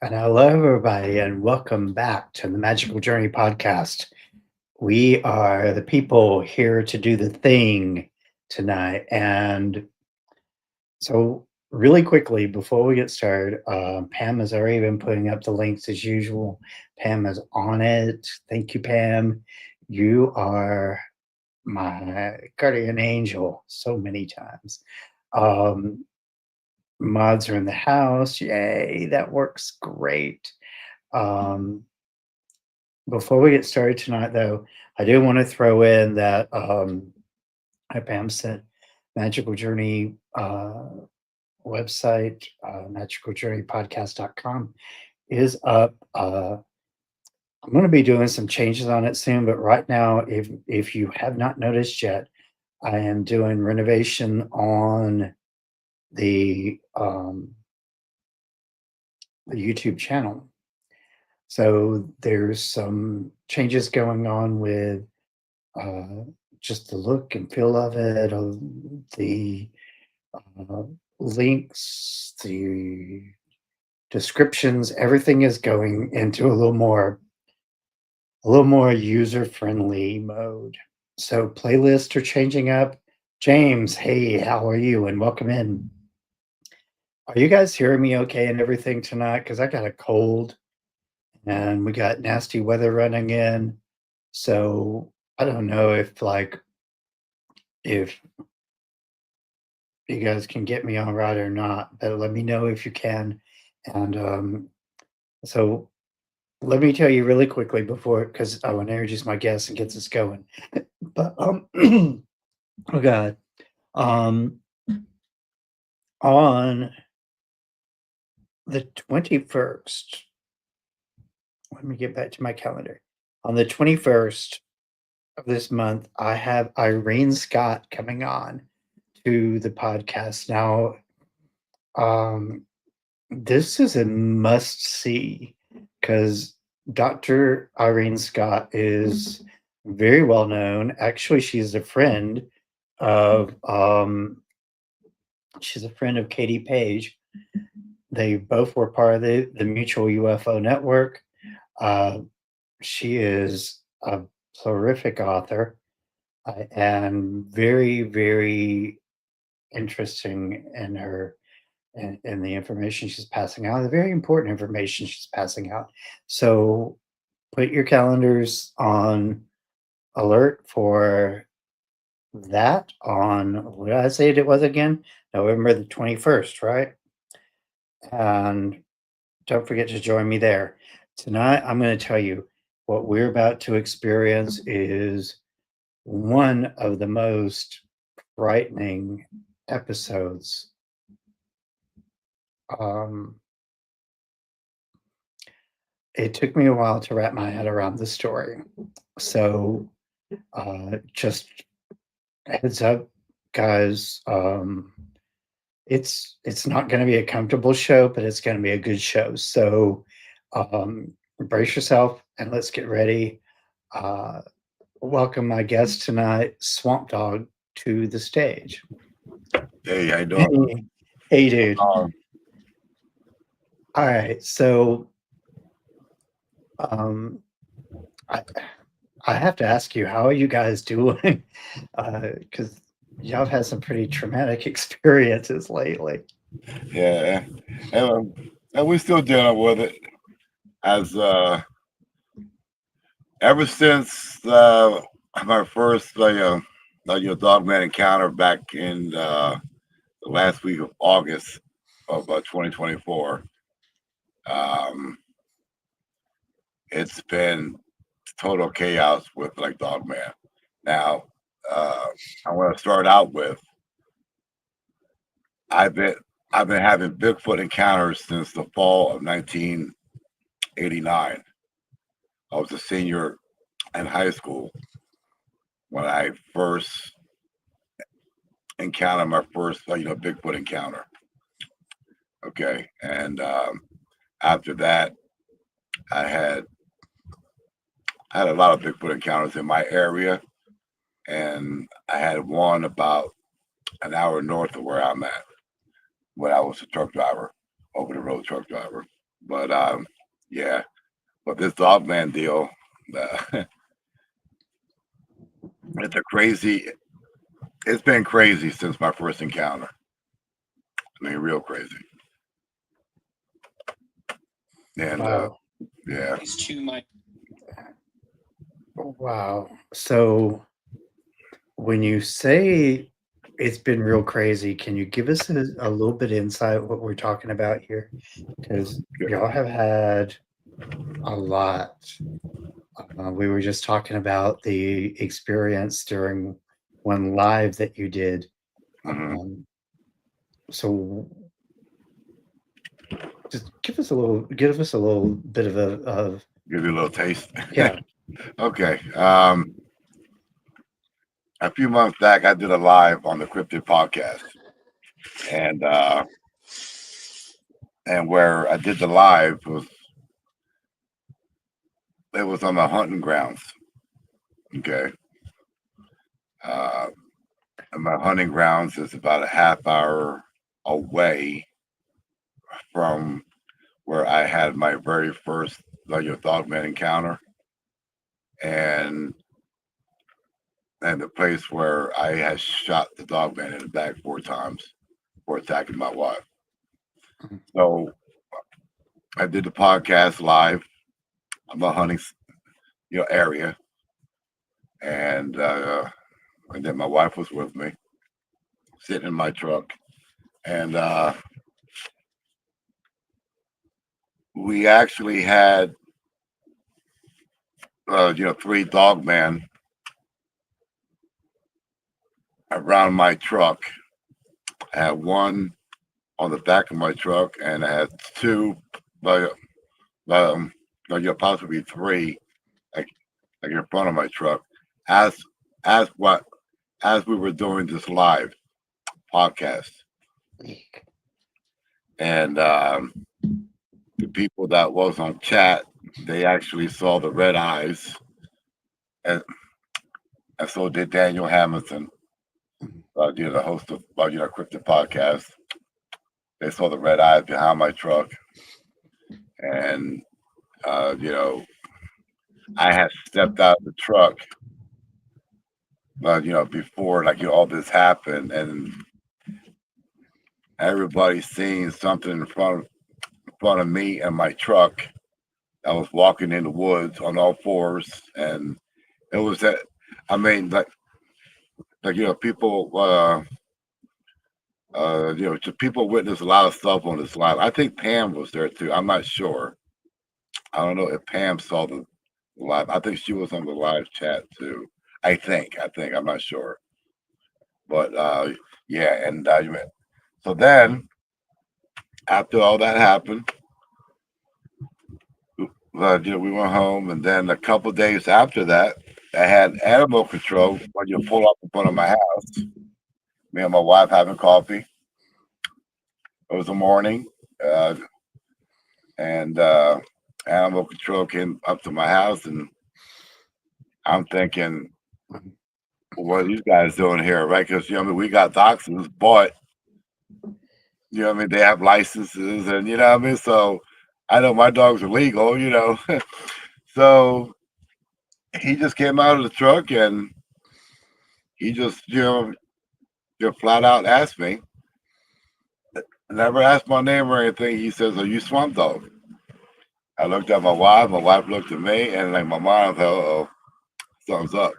And hello, everybody, and welcome back to the Magical Journey podcast. We are the people here to do the thing tonight. And so, really quickly, before we get started, Pam has already been putting up the links as usual. Pam is on it. Thank you, Pam. You are my guardian angel so many times. Um, Mods are in the house. Yay, that works great. Um, Before we get started tonight, though, I do want to throw in that Pam said Magical Journey website, magicaljourneypodcast.com is up. I'm going to be doing some changes on it soon, but right now, if you have not noticed yet, I am doing renovation on the YouTube channel. So there's some changes going on with uh, just the look and feel of it, the uh, links, the descriptions, everything is going into a little more user friendly mode. So playlists are changing up. James, hey, how are you? And welcome in. Are you guys hearing me okay and everything tonight? Because I got a cold and we got nasty weather running in. So I don't know if you guys can get me on right or not, but let me know if you can. And so let me tell you really quickly before, because I want to introduce my guest and gets us going. But oh god, um, on the 21st, let me get back to my calendar. On the 21st of this month, I have Irene Scott coming on to the podcast. Now, um, this is a must see because Dr. Irene Scott is very well known. Actually, of she's a friend of Katie Page. They both were part of the Mutual UFO Network. Uh, she is a prolific author and very, very interesting in her and the information she's passing out, the very important information she's passing out. So put your calendars on alert for that on what did I say it was again? November the 21st, right? And don't forget to join me there. Tonight, I'm going to tell you what we're about to experience is one of the most frightening episodes. Um, it took me a while to wrap my head around the story. So, just heads up, guys. It's not going to be a comfortable show, but it's going to be a good show. So, brace yourself and let's get ready. Uh, Welcome my guest tonight, Swamp Dog, to the stage. Hey, how you doing? Hey, hey, dude. Um, All right, so um, I I have to ask you, how are you guys doing? Because y'all have had some pretty traumatic experiences lately. yeah, and we're still dealing with it. As ever since my first Dogman encounter back in the last week of August of 2024, um, it's been total chaos with like Dogman. Now, uh, I want to start out with I've been I've been having Bigfoot encounters since the fall of 1989. I was a senior in high school when I first encountered my first, Bigfoot encounter. Okay, and after that, I had I had a lot of Bigfoot encounters in my area, and I had one about an hour north of where I'm at when I was a truck driver, over the road truck driver. But yeah. But this Dogman deal, uh, it's a crazy. It's been crazy since my first encounter. I mean, real crazy. And Wow. yeah, These two might. Wow. So when you say it's been real crazy, can you give us a little bit of insight what we're talking about here? Because y'all have had a lot. We were just talking about the experience during one live that you did. mhm. So just give us a little bit of Give you a little taste. yeah. Okay. A few months back, I did a live on the Cryptid podcast, and where I did the live it was on the hunting grounds. Okay. Uh, and my hunting grounds is about a half hour away from where I had my very first Dogman encounter, and the place where I had shot the Dogman in the back 4 times for attacking my wife. So I did the podcast live on the hunting area, and then my wife was with me, sitting in my truck, and we actually had 3 Dogman around my truck. I had one on the back of my truck, and I had 2, possibly 3, like in front of my truck, as as what as we were doing this live podcast, and the people that was on chat, they actually saw the red eyes, and so did Daniel Hamilton, the host of Cryptid podcast. They saw the red eyes behind my truck, and I had stepped out of the truck, before all this happened, and everybody seeing something in front of me and my truck. I was walking in the woods on all 4s, and it was that. I mean, people. People witnessed a lot of stuff on this live. I think Pam was there too. I'm not sure. I don't know if Pam saw the live. I think she was on the live chat too. I think. I'm not sure. But yeah, and so then after all that happened, we went home, and then a couple days after that, I had animal control when you pull up in front of my house. Me and my wife having coffee. It was a morning, and animal control came up to my house, and I'm thinking, what are these guys doing here, right? Because we got dachshunds, but they have licenses, and so I know my dogs are legal, so he just came out of the truck, and he just flat out asked me. Never asked my name or anything. He says, "Are you Swamp Dogg?" I looked at my wife looked at me, and my mind felt, "Oh, something's up."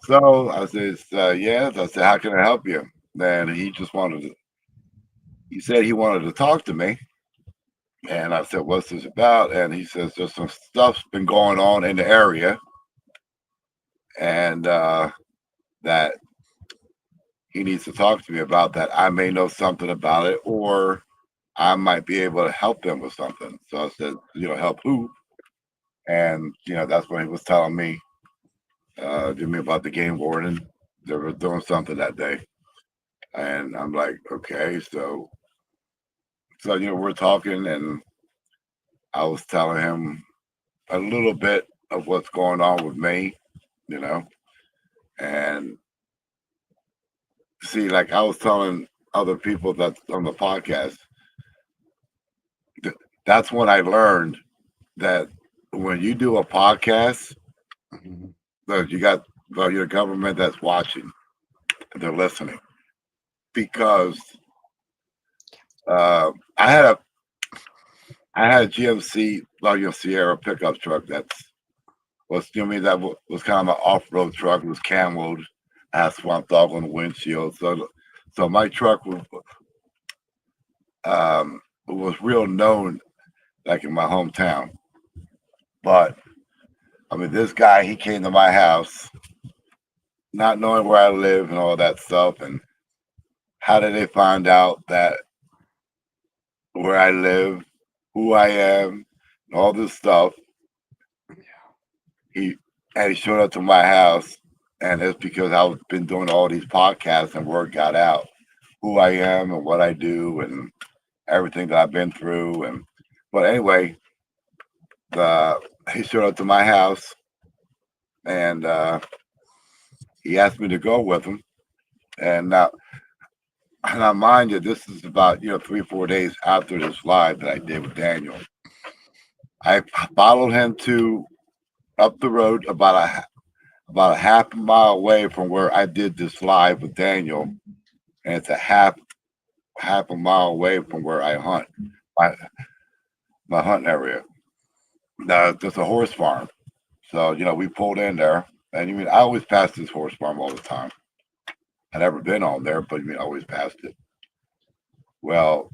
So I said, "Yes." I said, "How can I help you?" Then he said he wanted to talk to me. And I said, "What's this about?" And he says, "There's some stuff's been going on in the area, and that he needs to talk to me about that. I may know something about it, or I might be able to help him with something." So I said, "Help who?" And that's when he was telling me, about the game warden. They were doing something that day, and I'm like, "Okay." So we're talking, and I was telling him a little bit of what's going on with me, and see, like I was telling other people that's on the podcast, that's when I learned that when you do a podcast, Mhm. that you got your government that's watching, they're listening. Because I had a GMC, Sierra pickup truck was was kind of an off road truck. It was camoed. I had Swapdogg on the windshield, so my truck was real known like in my hometown. But I mean, this guy, he came to my house, not knowing where I live and all that stuff. And how did they find out that where I live, who I am, and all this stuff? He he showed up to my house, and it's because I've been doing all these podcasts and word got out who I am and what I do and everything that I've been through. And but anyway, he showed up to my house and he asked me to go with him. And now, mind you, this is about 3 4 days after this live that I did with Daniel. I followed him to up the road about a half a mile away from where I did this live with Daniel, and it's a half a mile away from where I hunt my hunting area. Now there's a horse farm, so we pulled in there, and I always pass this horse farm all the time. I've never been on there, but I always passed it. Well,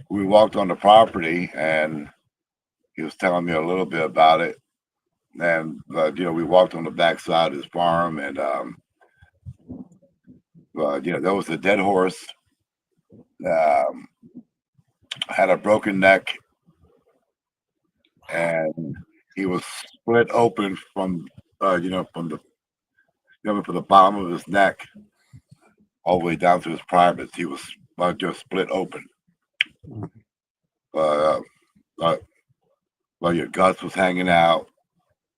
we walked on the property, and he was telling me a little bit about it. And we walked on the backside of his farm, and there was a dead horse, um, had a broken neck, and he was split open from from the bottom of his neck all the way down to his privates. He was just split open. Uh, uh, your guts was hanging out,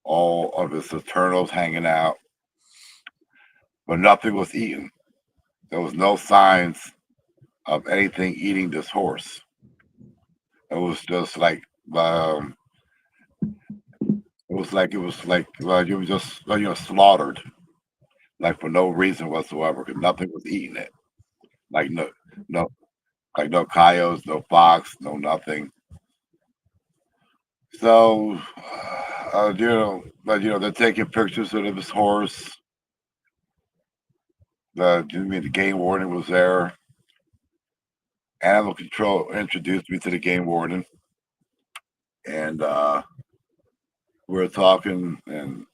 all of his internals hanging out, but nothing was eaten. There was no signs of anything eating this horse. It was just like it was like you were just slaughtered, like for no reason whatsoever, because nothing was eating it. Like no like no coyotes, no fox, no nothing. So but they're taking pictures of this horse. The game warden was there. Animal control introduced me to the game warden, and we were talking, and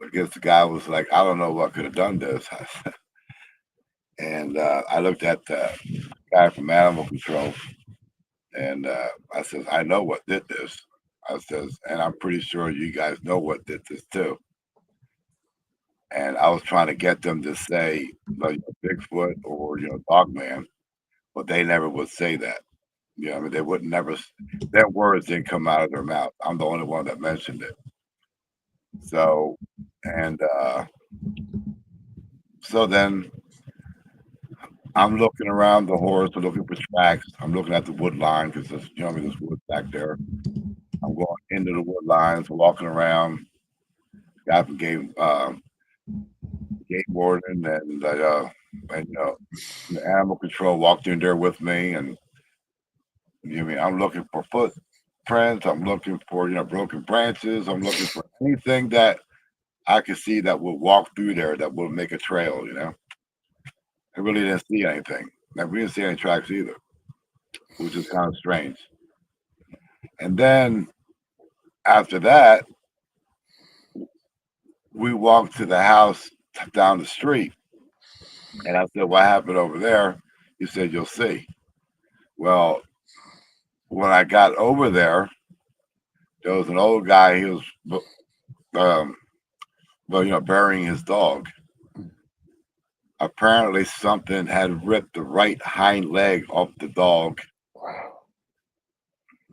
I guess the guy was like, "I don't know what could have done this," and I looked at the guy from animal control, and I says, "I know what did this." I says, "And I'm pretty sure you guys know what did this too." And I was trying to get them to say like Bigfoot or Dogman, but they never would say that. I mean, they would never. Their words didn't come out of their mouth. I'm the only one that mentioned it. So, and so then I'm looking around the horse, I'm looking for tracks. I'm looking at the wood line because there's, there's wood back there. I'm going into the wood lines, walking around. Guy from game warden and the animal control walked in there with me, and I'm looking for footprints. I'm looking for broken branches. I'm looking for anything that I could see that would walk through there that would make a trail. I really didn't see anything. Like, we didn't see any tracks either, which is kind of strange. And then after that, we walked to the house down the street, and I said, "What happened over there?" He said, "You'll see." Well, when I got over there, there was an old guy. He was, um, burying his dog. Apparently, something had ripped the right hind leg off the dog, Wow.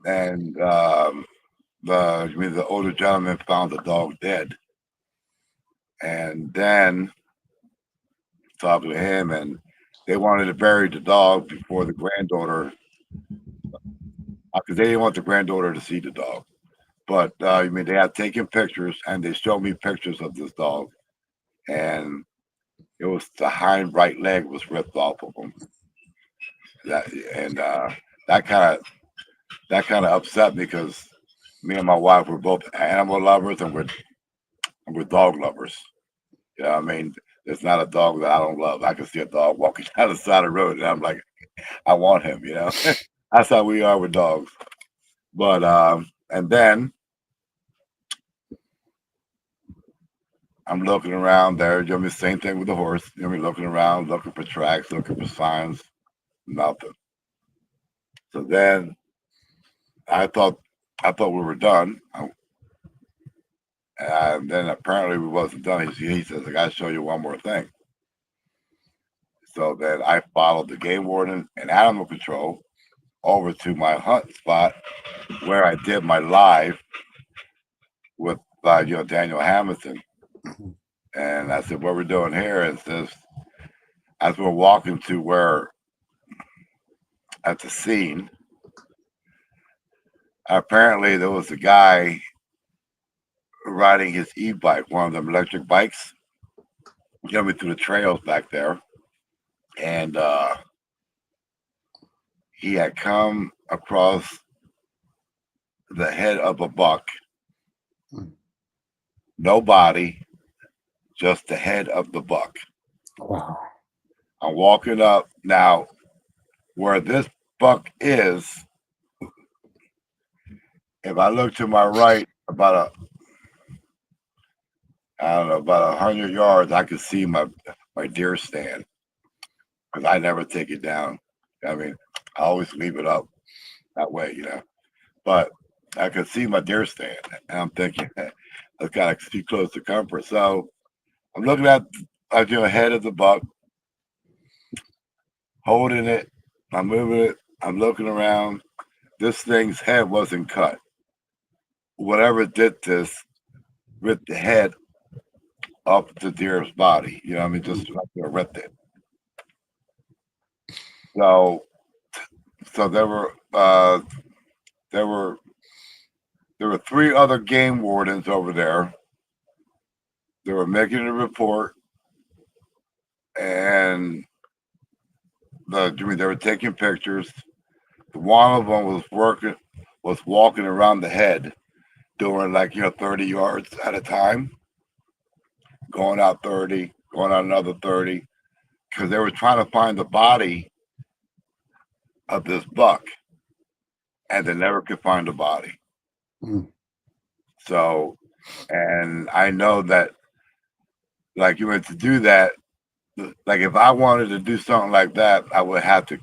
and the older gentleman found the dog dead. And then talked to him, and they wanted to bury the dog before the granddaughter because they didn't want the granddaughter to see the dog. But I mean, they had taken pictures, and they showed me pictures of this dog, and it was the hind right leg was ripped off of him. That kind of upset me because me and my wife were both animal lovers, and we're dog lovers. You know what I mean? There's not a dog that I don't love. I can see a dog walking down the side of the road, and I'm like, I want him. You know, that's how we are with dogs. But and then I'm looking around there. You know, the same thing with the horse. You know, looking around, looking for tracks, looking for signs, nothing. So then I thought we were done. And then apparently we wasn't done. He says, I got to show you one more thing. So then I followed the game warden and animal control over to my hunt spot where I did my live with Daniel Hamilton. And I said, what we're doing here is this. As we're walking to where at the scene, apparently there was a guy riding his e-bike, one of them electric bikes, coming through the trails back there. And he had come across the head of a buck. No body, just the head of the buck. Wow. I'm walking up now where this buck is. If I look to my right about 100 yards, I could see my deer stand because I never take it down. I mean, I always leave it up that way, you know. But I could see my deer stand, and I'm thinking that's kind of too close to comfort. So I'm looking at the head of the buck, holding it. I'm moving it. I'm looking around. This thing's head wasn't cut. Whatever did this ripped the head up the deer's body. You know what I mean? Just like they ripped it. So there were three other game wardens over there. They were making a report, and they were taking pictures. One of them was walking around the head, doing 30 yards at a time, going out 30, going out another 30, because they were trying to find the body of this buck, and they never could find the body. So, and I know that, to do that, if I wanted to do something like that, I would have to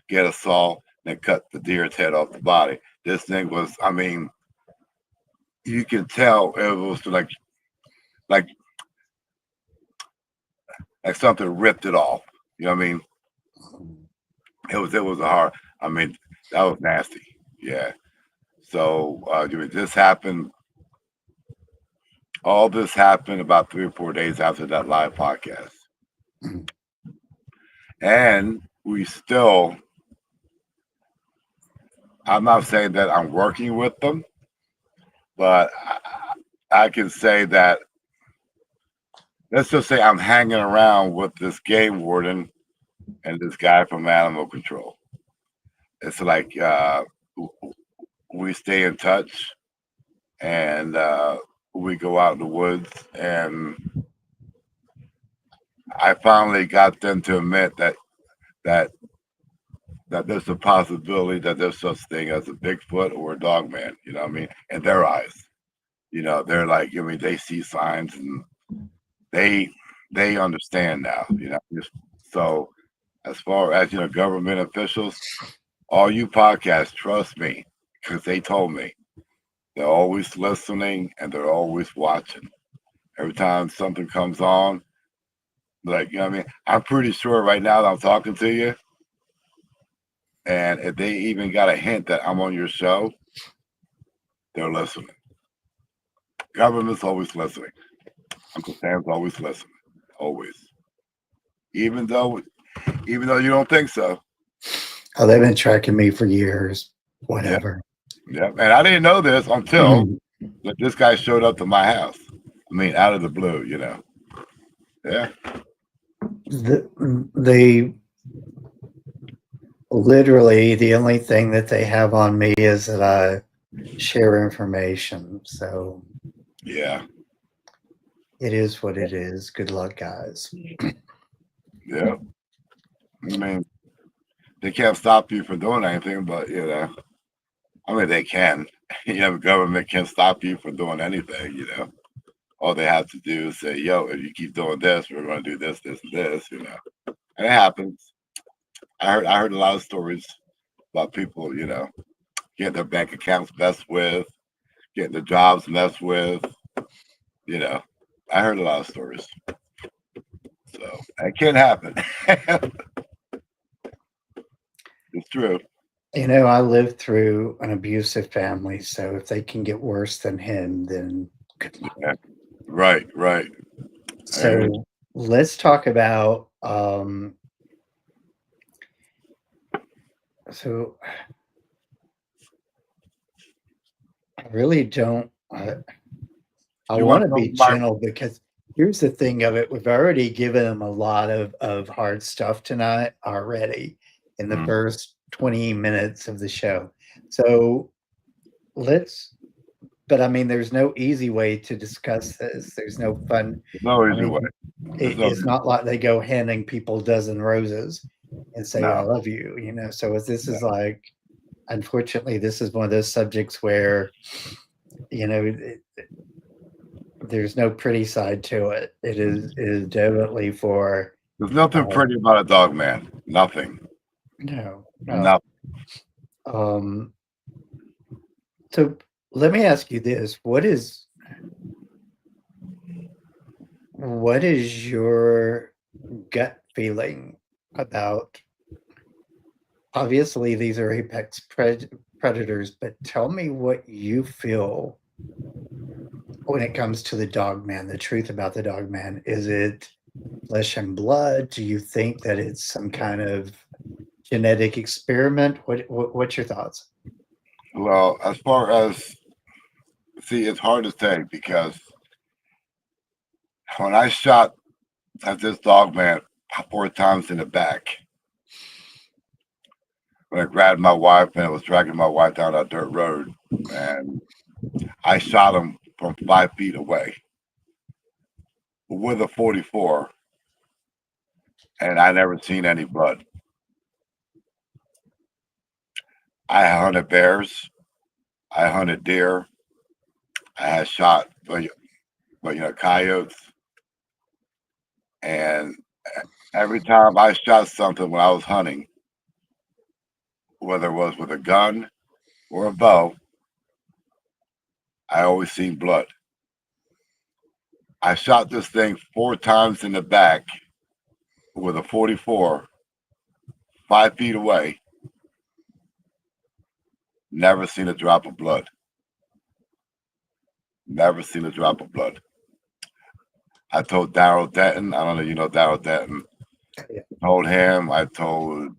get a saw and cut the deer's head off the body. This thing was, I mean, you can tell it was like something ripped it off. You know what I mean? It was a hard. I mean, that was nasty. Yeah. So this happened. All this happened about 3 or 4 days after that live podcast, and we still. I'm not saying that I'm working with them, but I can say that. Let's just say I'm hanging around with this game warden and this guy from animal control. It's like we stay in touch, and we go out in the woods, and I finally got them to admit that there's a possibility that there's such thing as a Bigfoot or a Dogman. You know what I mean? In their eyes, they're like, they see signs, and they understand now. So as far as government officials, all you podcasts, trust me, because they told me they're always listening and they're always watching. Every time something comes on, what I mean? I'm pretty sure right now that I'm talking to you, and if they even got a hint that I'm on your show, they're listening. Government's always listening. Uncle Sam's always listening. Always. Even though you don't think so. Oh, they've been tracking me for years. Yeah, Whatever. yeah. And I didn't know this until that this guy showed up to my house. I mean, out of the blue, Yeah. They literally, the only thing that they have on me is that I share information. So Yeah. it is what it is. Good luck, guys. Yeah. I mean, they can't stop you from doing anything, but I mean, they can. The government can't stop you from doing anything. All they have to do is say, yo, if you keep doing this, we're going to do this, this, and this. And it happens. I heard a lot of stories about people, getting their bank accounts messed with, getting their jobs messed with. I heard a lot of stories. So it can happen. It's true. I lived through an abusive family, so if they can get worse than him, then good luck. Yeah. Right, right. So let's talk about so I really don't I You want want to to know be my gentle because here's the thing of it. We've already given him a lot of hard stuff tonight already in the Mm, first 20 minutes of the show. So let's but I mean there's no easy way to discuss this. There's no fun. there's no I easy way. mean There's no it's not like they go handing people dozen roses and say I no. love you, So this is like unfortunately this is one of those subjects where you know it, there's no pretty side to it. It is definitely for There's nothing uh, pretty about a dog man. Nothing. no. Nothing. Um, so let me ask you this: what is your gut feeling about? Obviously, these are apex predators, but tell me what you feel when it comes to the dog man. The truth about the dog man, is it flesh and blood? Do you think that it's some kind of genetic experiment? What's your thoughts? Well, as far as see, it's hard to say because when I shot at this dog man 4 times in the back, when I grabbed my wife and I was dragging my wife down that dirt road, and I shot him from 5 feet away with a 44, and I never seen any blood. I hunted bears, I hunted deer, I had shot, coyotes, and every time I shot something when I was hunting, whether it was with a gun or a bow, I always seen blood. I shot this thing 4 times in the back with a 44, 5 feet away. Never seen a drop of blood. Never seen a drop of blood. I told Daryl Denton. I don't know if you know Daryl Denton. Yeah. Told him. I told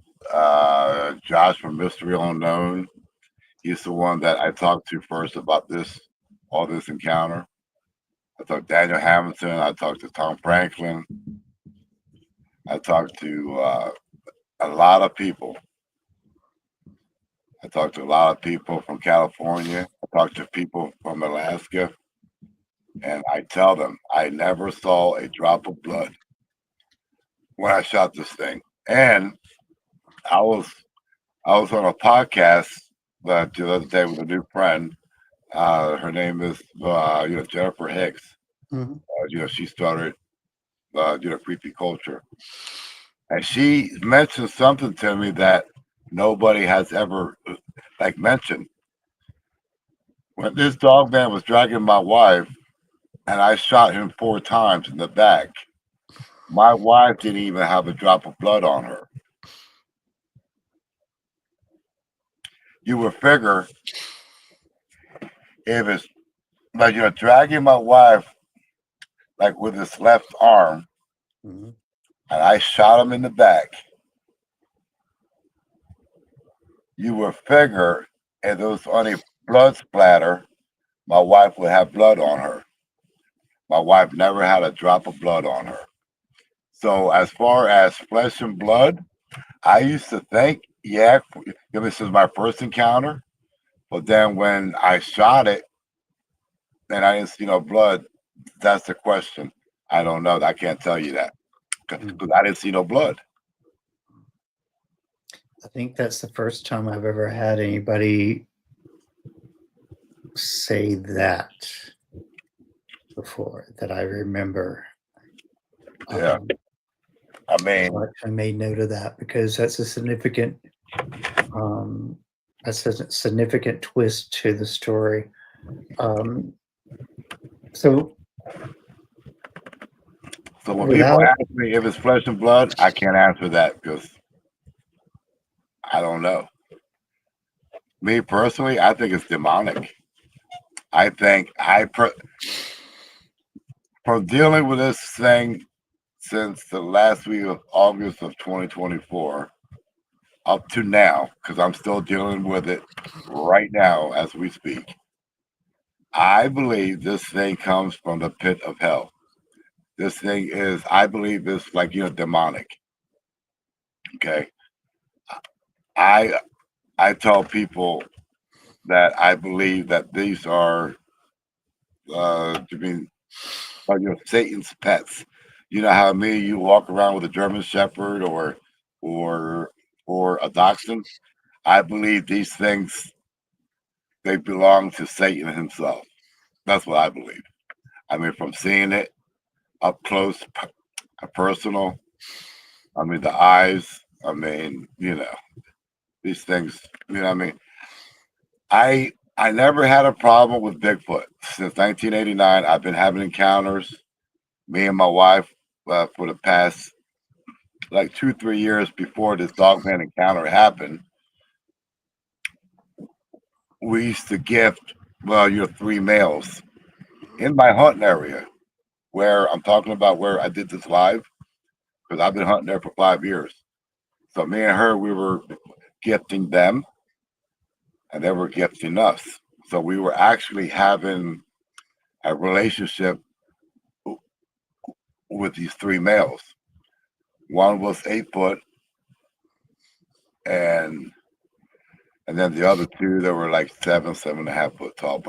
Josh from Mystery Unknown. He's the one that I talked to first about all this encounter. I talked to Daniel Hamilton. I talked to Tom Franklin. I talked to a lot of people. I talked to a lot of people from California. I talked to people from Alaska. And I tell them I never saw a drop of blood when I shot this thing. And I was on a podcast the other day with a new friend. Her name is Jennifer Hicks. Mhm. She started creepy culture, and she mentioned something to me that nobody has ever mentioned. When this dog man was dragging my wife, and I shot him 4 times in the back, my wife didn't even have a drop of blood on her. You would figure if it's dragging my wife with his left arm, Mhm. and I shot him in the back, you would figure if there was any blood splatter, my wife would have blood on her. My wife never had a drop of blood on her. So as far as flesh and blood, I used to think, yeah, this is my first encounter. But then when I shot it and I didn't see no blood, that's the question. I don't know. I can't tell you that because I didn't see no blood. I think that's the first time I've ever had anybody say that before that I remember. Yeah. I mean, So I made note of that because that's a significant twist to the story. So when people ask me if it's flesh and blood, I can't answer that because I don't know. Me personally, I think it's demonic. I think from dealing with this thing since the last week of August of 2024 up to now, because I'm still dealing with it right now as we speak. I believe this thing comes from the pit of hell. This thing is, I believe, it's like demonic. Okay, I tell people that I believe that these are to be Satan's pets. You know how you walk around with a German Shepherd or a Dachshund. I believe these things, they belong to Satan himself. That's what I believe. I mean, from seeing it up close, personal. I mean, the eyes. I mean, these things. I mean, I never had a problem with Bigfoot since 1989. I've been having encounters. Me and my wife for the past like 2-3 years before this Dogman encounter happened. We used to gift, your 3 males in my hunting area where I'm talking about where I did this live because I've been hunting there for 5 years. So me and her, we were gifting them and they were gifting us. So we were actually having a relationship with these 3 males. One was 8 foot and then the other 2 that were like 7.5 foot tall.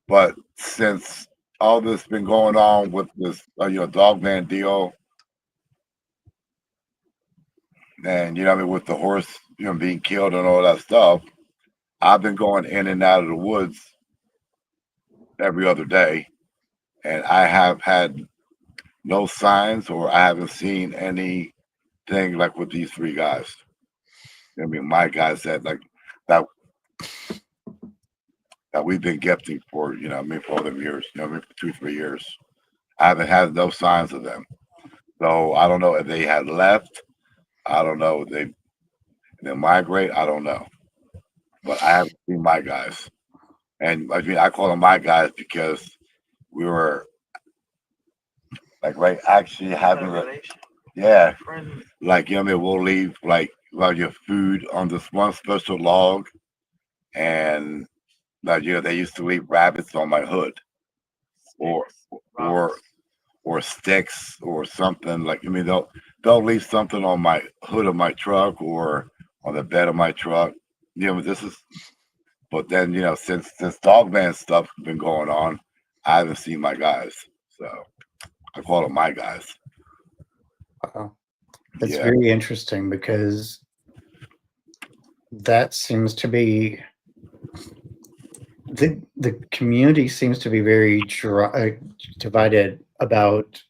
But since all this been going on with this, Dogman deal, and I mean, with the horse, being killed and all that stuff, I've been going in and out of the woods every other day, and I have had no signs, or I haven't seen anything like with these 3 guys. I mean, my guys said like that we've been gifting for, I mean, for all them years, I mean, for 2-3 years. I haven't had no signs of them. So I don't know if they had left. I don't know if they migrate. I don't know. But I haven't seen my guys. And I mean, I call them my guys because we were like actually having yeah, like I mean, we'll leave like your food on this one special log, and they used to leave rabbits on my hood, or or sticks or something. Like I mean, they'll leave something on my hood of my truck or on the bed of my truck. This is. But then since Dogman stuff's been going on, I haven't seen my guys, so I call them my guys. That's very interesting because that seems to be the community seems to be very divided about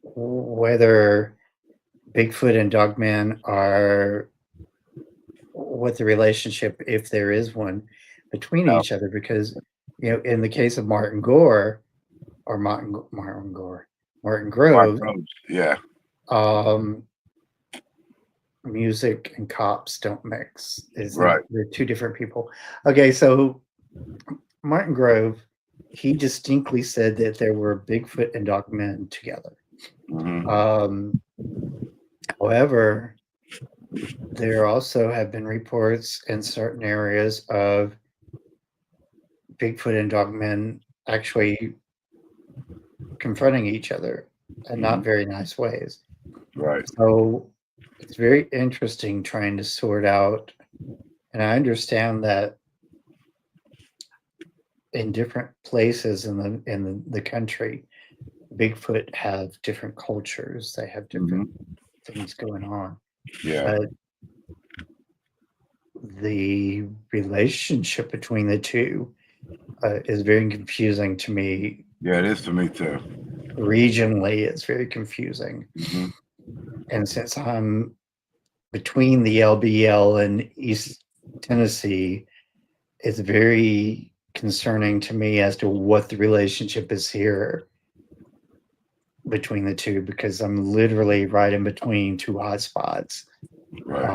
whether Bigfoot and Dogman are what the relationship, if there is one, between each other. Because in the case of Martin Groves, yeah, music and cops don't mix. Right. They're 2 different people. Okay, so Martin Grove, he distinctly said that there were Bigfoot and Dogman together. Mm-hmm. However, there also have been reports in certain areas of Bigfoot and Dogman actually confronting each other in not very nice ways. Right. So it's very interesting trying to sort out, and I understand that in different places in the country, Bigfoot have different cultures. They have different things going on. Yeah. But the relationship between the two is very confusing to me. Yeah, it is to me too. Regionally, it's very confusing. hmm And since I'm between the LBL and East Tennessee, it's very concerning to me as to what the relationship is here between the two, because I'm literally right in between two hotspots. Right.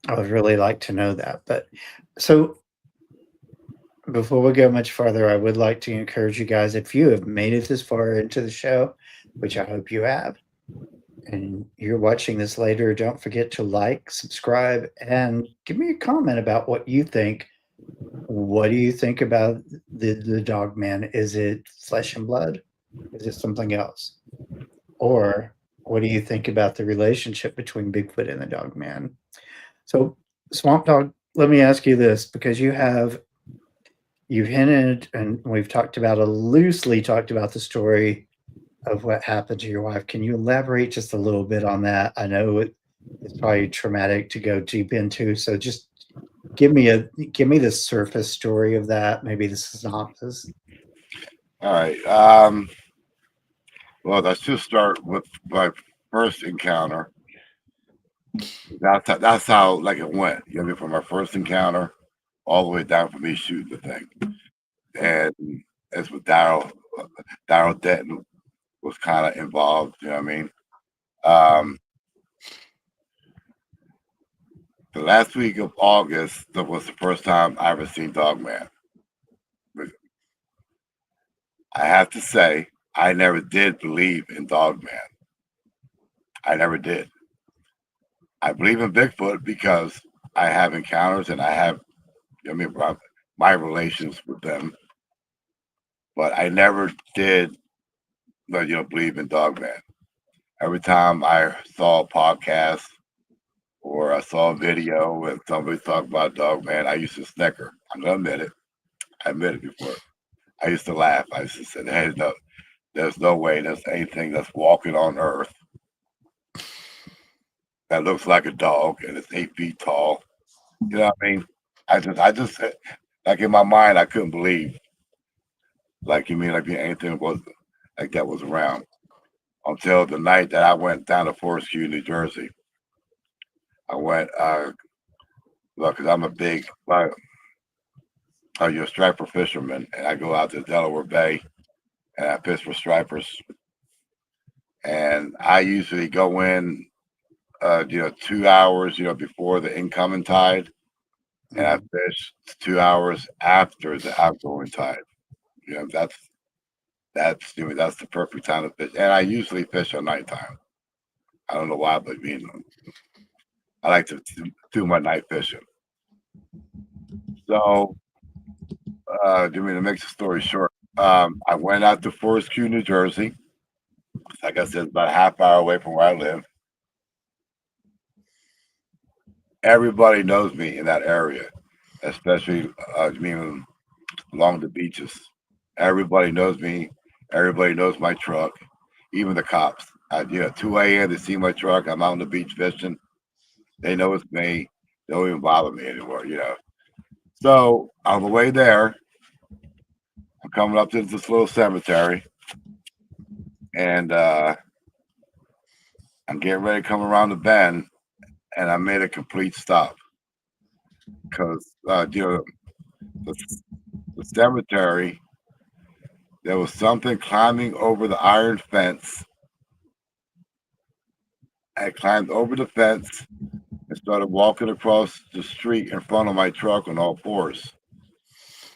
I would really like to know that. But so before we go much further, I would like to encourage you guys, if you have made it this far into the show, which I hope you have, and you're watching this later, don't forget to like, subscribe, and give me a comment about what you think. What do you think about the dog man? Is it flesh and blood? Is it something else? Or what do you think about the relationship between Bigfoot and the dog man? So, Swamp Dog, let me ask you this, because you've hinted and we've loosely talked about the story of what happened to your wife. Can you elaborate just a little bit on that? I know it's probably traumatic to go deep into, so just give me the surface story of that, maybe the synopsis. All right. Well, let's just start with my first encounter. That's how like it went. You know, what I mean, from my first encounter all the way down for me shooting the thing, and as with Daryl Denton was kind of involved. You know what I mean? Um, the last week of August, that was the first time I ever seen Dogman. I have to say, I never did believe in Dogman. I never did. I believe in Bigfoot because I have encounters and I have, I mean, my relations with them, but I never did, believe in Dogman. Every time I saw a podcast or I saw a video and somebody talked about Dogman, I used to snicker. I'm gonna admit it. I admit it before. I used to laugh. I used to say, "Hey, no, there's no way there's anything that's walking on Earth that looks like a dog and it's 8 feet tall." You know what I mean? I just like in my mind, I couldn't believe like you mean like anything was like that was around until the night that I went down to Forest View, New Jersey. I went, look, because I'm a big, you're a striper fisherman, and I go out to Delaware Bay and I fish for stripers. And I usually go in, 2 hours, before the incoming tide, and I fish 2 hours after the outgoing tide. You know, that's the perfect time to fish. And I usually fish at nighttime. I don't know why, but I like to do my night fishing. So, to make the story short, I went out to Forest View, New Jersey. Like I said, about a half hour away from where I live. Everybody knows me in that area, especially along the beaches. Everybody knows me. Everybody knows my truck, even the cops. 2 a.m. they see my truck. I'm out on the beach fishing. They know it's me. They don't even bother me anymore. So on the way there, I'm coming up to this little cemetery, and I'm getting ready to come around the bend, and I made a complete stop because the cemetery, there was something climbing over the iron fence. I climbed over the fence and started walking across the street in front of my truck on all fours.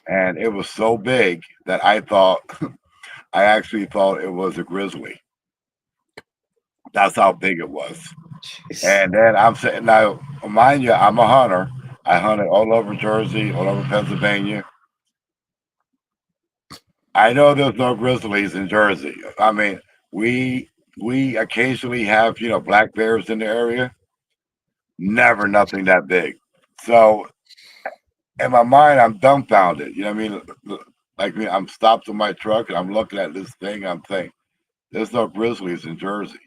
And it was so big that I actually thought it was a grizzly. That's how big it was. Jeez. And then I'm saying, now, mind you, I'm a hunter. I hunted all over Jersey, all over Pennsylvania. I know there's no grizzlies in Jersey. I mean, we occasionally have, black bears in the area. Never nothing that big. So in my mind, I'm dumbfounded. You know what I mean? Like me, I'm stopped in my truck and I'm looking at this thing. I'm thinking, there's no grizzlies in Jersey.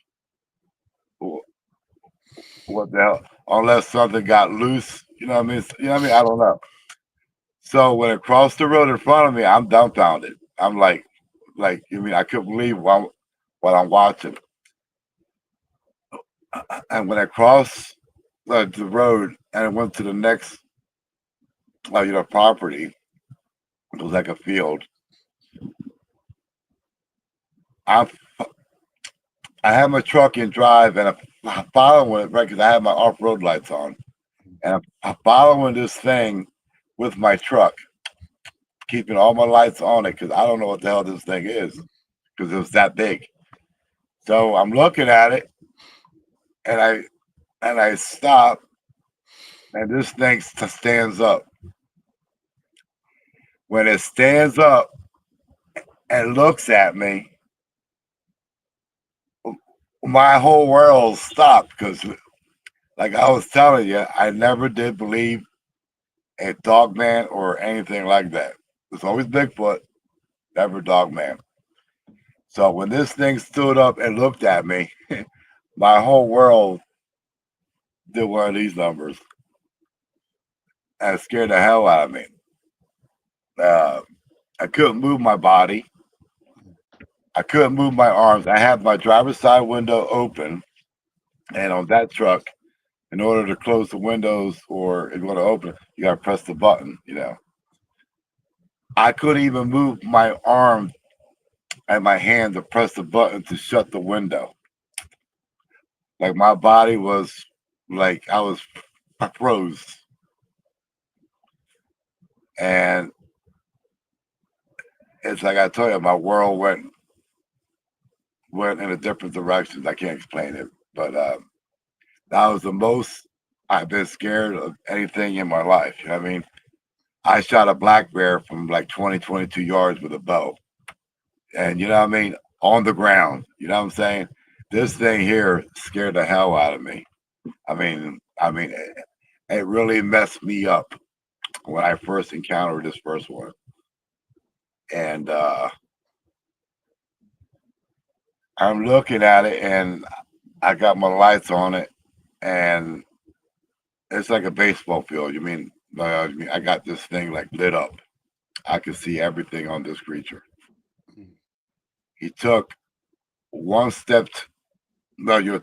What the hell? Unless something got loose. You know what I mean? I don't know. So when it crossed the road in front of me, I'm dumbfounded. I'm like, I couldn't believe what I'm watching. And when I crossed the road and it went to the next, property, it was like a field. I I had my truck in drive and I'm following it, right, because I had my off road lights on, and I'm following this thing with my truck, keeping all my lights on it because I don't know what the hell this thing is because it was that big. So I'm looking at it and I stop and this thing stands up. When it stands up and looks at me, my whole world stopped because, like I was telling you, I never did believe a Dogman or anything like that. It's always Bigfoot, never Dogman. So when this thing stood up and looked at me, my whole world did one of these numbers and it scared the hell out of me. Uh, I couldn't move my body. I couldn't move my arms. I had my driver's side window open, and on that truck, in order to close the windows or if you want to open, you got to press the button. I couldn't even move my arm and my hand to press the button to shut the window. Like my body was like I was froze, and it's like I told you, my world went in a different direction. I can't explain it, but that was the most I've been scared of anything in my life. You know what I mean? I shot a black bear from like 20, 22 yards with a bow, and you know what I mean, on the ground. You know what I'm saying? This thing here scared the hell out of me. It really messed me up when I first encountered this first one. And I'm looking at it and I got my lights on it and it's like a baseball field. I got this thing like lit up. I could see everything on this creature. He took one step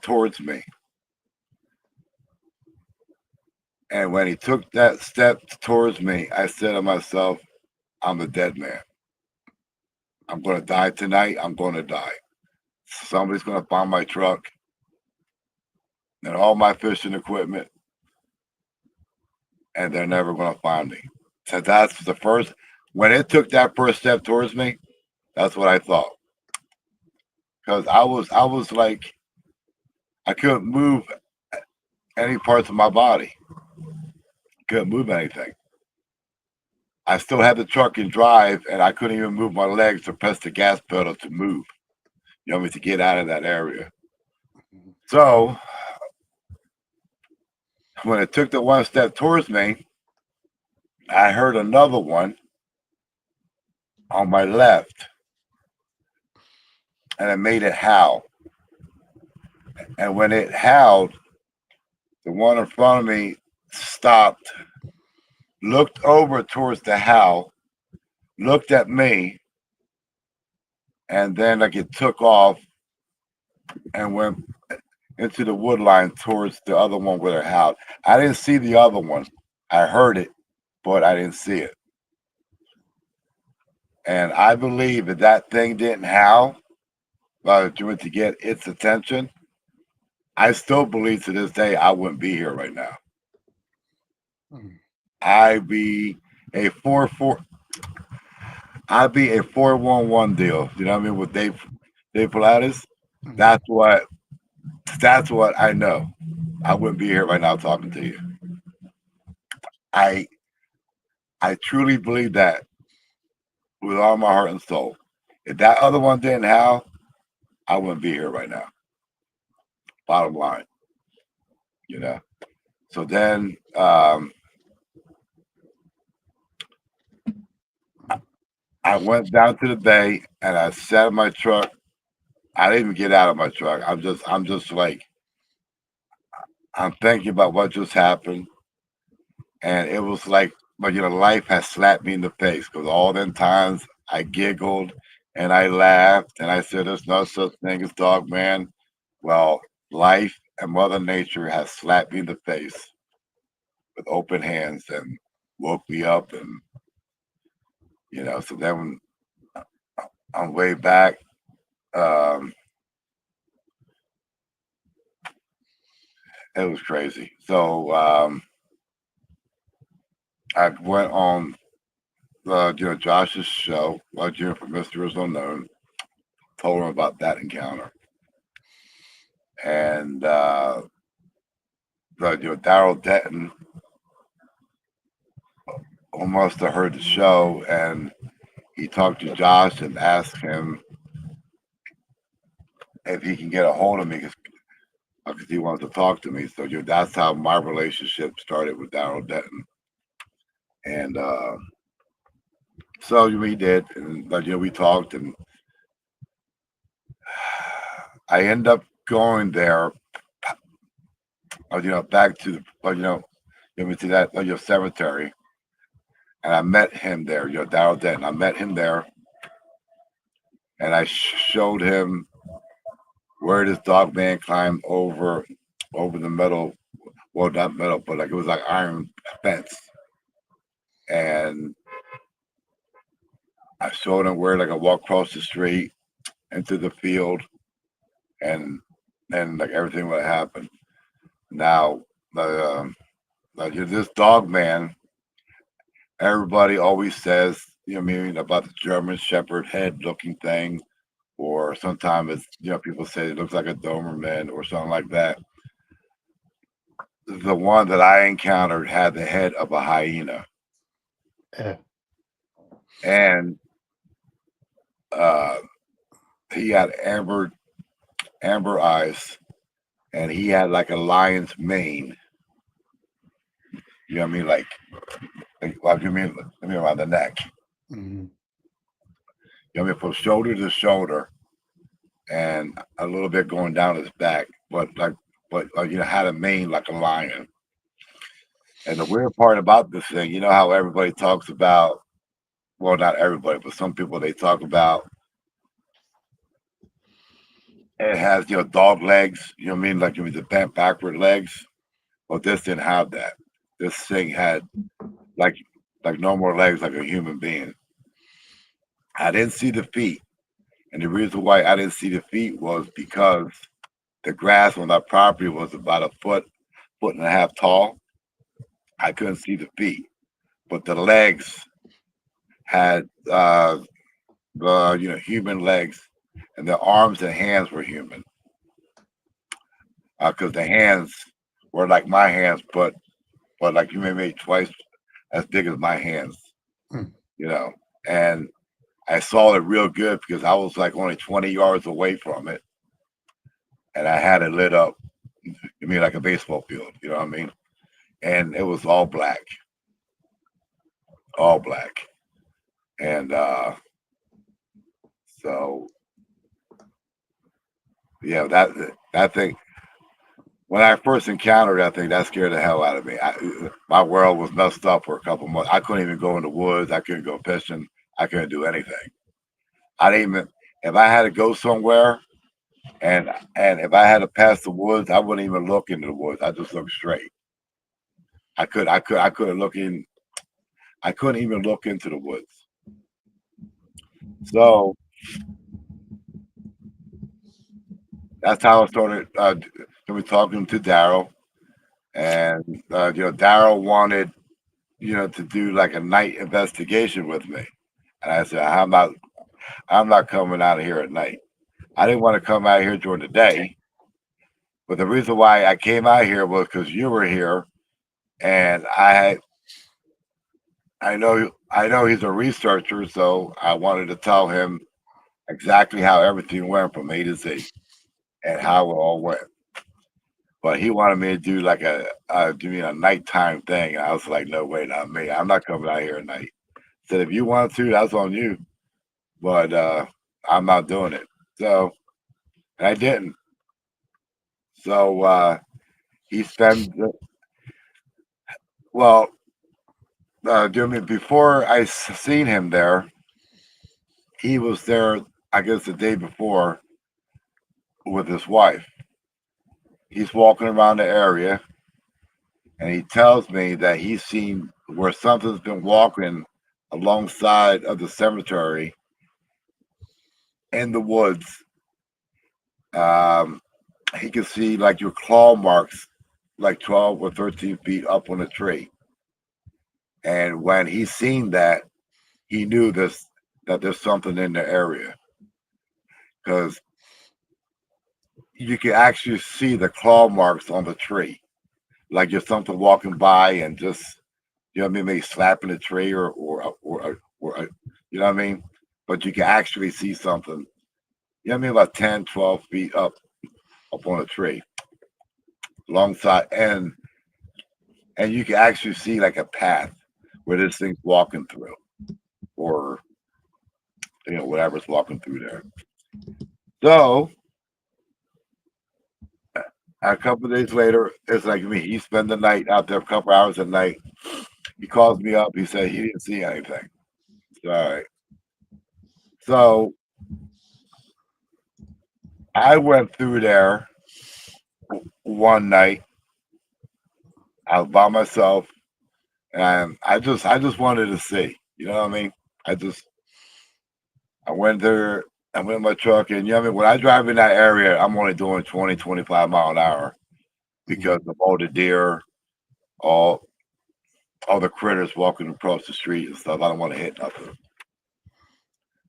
towards me. And when he took that step towards me, I said to myself, I'm a dead man. I'm going to die tonight. I'm going to die. Somebody's going to find my truck and all my fishing equipment, and they're never going to find me. So that's the first, when it took that first step towards me, that's what I thought. Because I was like, I couldn't move any parts of my body. Couldn't move anything. I still had the truck in drive, and I couldn't even move my legs to press the gas pedal to move. To get out of that area. So when it took the one step towards me, I heard another one on my left, and it made it howl. And when it howled, the one in front of me stopped, looked over towards the howl, looked at me, and then like it took off and went into the wood line towards the other one where it howled. I didn't see the other one. I heard it, but I didn't see it. And I believe if that thing didn't howl, to get its attention, I still believe to this day I wouldn't be here right now. I'd be a 4-4. I'd be a 411 deal. You know what I mean? With Dave Pilates. That's what I know. I wouldn't be here right now talking to you. I I truly believe that with all my heart and soul. If that other one didn't have, I wouldn't be here right now. Bottom line, you know. So then I went down to the bay and I sat in my truck. I didn't even get out of my truck. I'm just like I'm thinking about what just happened, and it was like, but life has slapped me in the face because all them times I giggled and I laughed and I said, "There's no such thing as Dogman." Well, life and Mother Nature has slapped me in the face with open hands and woke me up, and so then when on way back, um, it was crazy. So I went on Josh's show, for Mr. Is Unknown, told him about that encounter. And Daryl Denton must have heard the show, and he talked to Josh and asked him if he can get a hold of me because he wants to talk to me. So that's how my relationship started with Daryl Denton. And so we did, and we talked, and I end up going there, back to to that cemetery, and I met him there, Daryl Denton. I met him there, and I showed him where this Dogman climbed over the metal, well, not metal, but like it was like iron fence, and I showed him where like I walked across the street into the field, and like everything would happen. Now, this Dogman, everybody always says, about the German Shepherd head looking thing, or sometimes it's, people say it looks like a Doberman or something like that. The one that I encountered had the head of a hyena. And he had amber eyes, and he had like a lion's mane. You know what I mean? Like you mean around the neck. Mm-hmm. You know what I mean? From shoulder to shoulder, and a little bit going down his back, but had a mane like a lion. And the weird part about this thing, how everybody talks about, well, not everybody, but some people, they talk about it has, dog legs, you know what I mean? Like the bent backward legs. Well, this didn't have that. This thing had like no more legs like a human being. I didn't see the feet. And the reason why I didn't see the feet was because the grass on that property was about a foot and a half tall. I couldn't see the feet, but the legs had the human legs, and the arms and hands were human. Because the hands were like my hands, but like you maybe twice as big as my hands, Mm. And I saw it real good because I was like only 20 yards away from it, and I had it lit up. I mean, like a baseball field, you know what I mean? And it was all black, and so yeah, that thing. When I first encountered that thing, that scared the hell out of me. My world was messed up for a couple months. I couldn't even go in the woods. I couldn't go fishing. I couldn't do anything. I didn't even. If I had to go somewhere, and if I had to pass the woods, I wouldn't even look into the woods. I just looked straight. I couldn't look in. I couldn't even look into the woods. So that's how I started. We talking to Daryl, and Daryl wanted to do like a night investigation with me, and I said I'm not coming out of here at night. I didn't want to come out here during the day But the reason why I came out here was because you were here, and I know he's a researcher, so I wanted to tell him exactly how everything went from A to Z and how it all went. But he wanted me to do like do me a nighttime thing. And I was like, no way, not me. I'm not coming out here at night. Said if you want to, that's on you. But I'm not doing it. So and I didn't. So he spent well. Before I seen him there, he was there. I guess the day before with his wife. He's walking around the area, and he tells me that he's seen where something's been walking alongside of the cemetery in the woods. Um, he can see like your claw marks, like 12 or 13 feet up on a tree. And when he seen that, he knew that there's something in the area because you can actually see the claw marks on the tree, like there's something walking by and just you know what I mean, maybe slapping a tree or you know what I mean. But you can actually see something. You know what I mean, about 10, 12 feet up on a tree, alongside, and you can actually see like a path where this thing's walking through, or whatever's walking through there. So a couple of days later, it's like me. He spent the night out there, a couple hours at night. He calls me up. He said he didn't see anything. All right. So I went through there one night. I was by myself, and I just wanted to see. You know what I mean? I went there. I went in my truck, and you know what I mean. When I drive in that area, I'm only doing 20, 25 mile an hour because of all the deer, all all the critters walking across the street and stuff. I don't want to hit nothing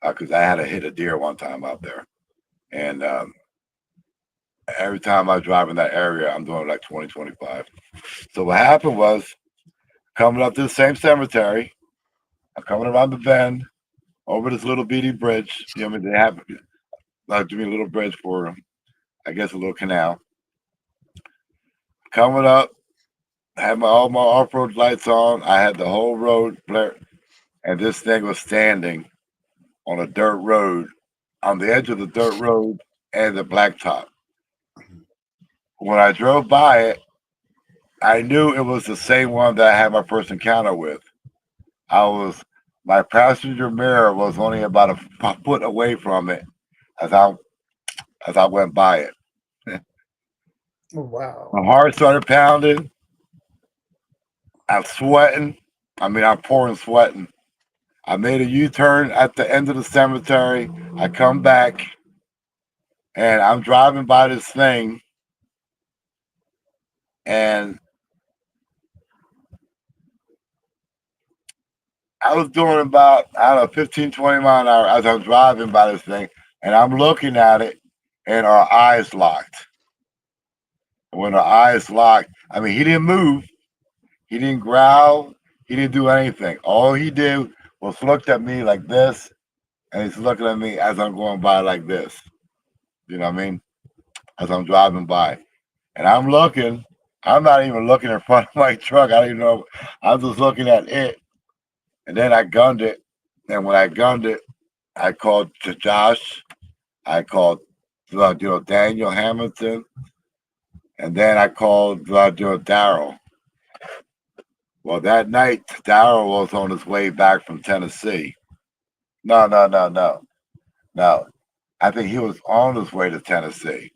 because I had to hit a deer one time out there, and every time I drive in that area, I'm doing like 20, 25. So what happened was coming up to the same cemetery. I'm coming around the bend over this little beady bridge. You know, what I mean, they have give me a little bridge for, I guess, a little canal. Coming up, I had all my off-road lights on. I had the whole road blare, and this thing was standing on a dirt road, on the edge of the dirt road and the blacktop. When I drove by it, I knew it was the same one that I had my first encounter with. My passenger mirror was only about a foot away from it as I went by it. Oh, wow. My heart started pounding. I'm sweating. I'm pouring sweating. I made a U-turn at the end of the cemetery. I come back, and I'm driving by this thing, and I was doing about, I don't know, 15, 20 mile an hour as I'm driving by this thing, and I'm looking at it, and our eyes locked. When our eyes locked, he didn't move. He didn't growl. He didn't do anything. All he did was looked at me like this, and he's looking at me as I'm going by like this. You know what I mean? As I'm driving by. And I'm looking. I'm not even looking in front of my truck. I don't even know. I'm just looking at it. And then I gunned it. And when I gunned it, I called to Josh. I called Daniel Hamilton. And then I called Daryl. Well, that night, Daryl was on his way back from Tennessee. No. I think he was on his way to Tennessee.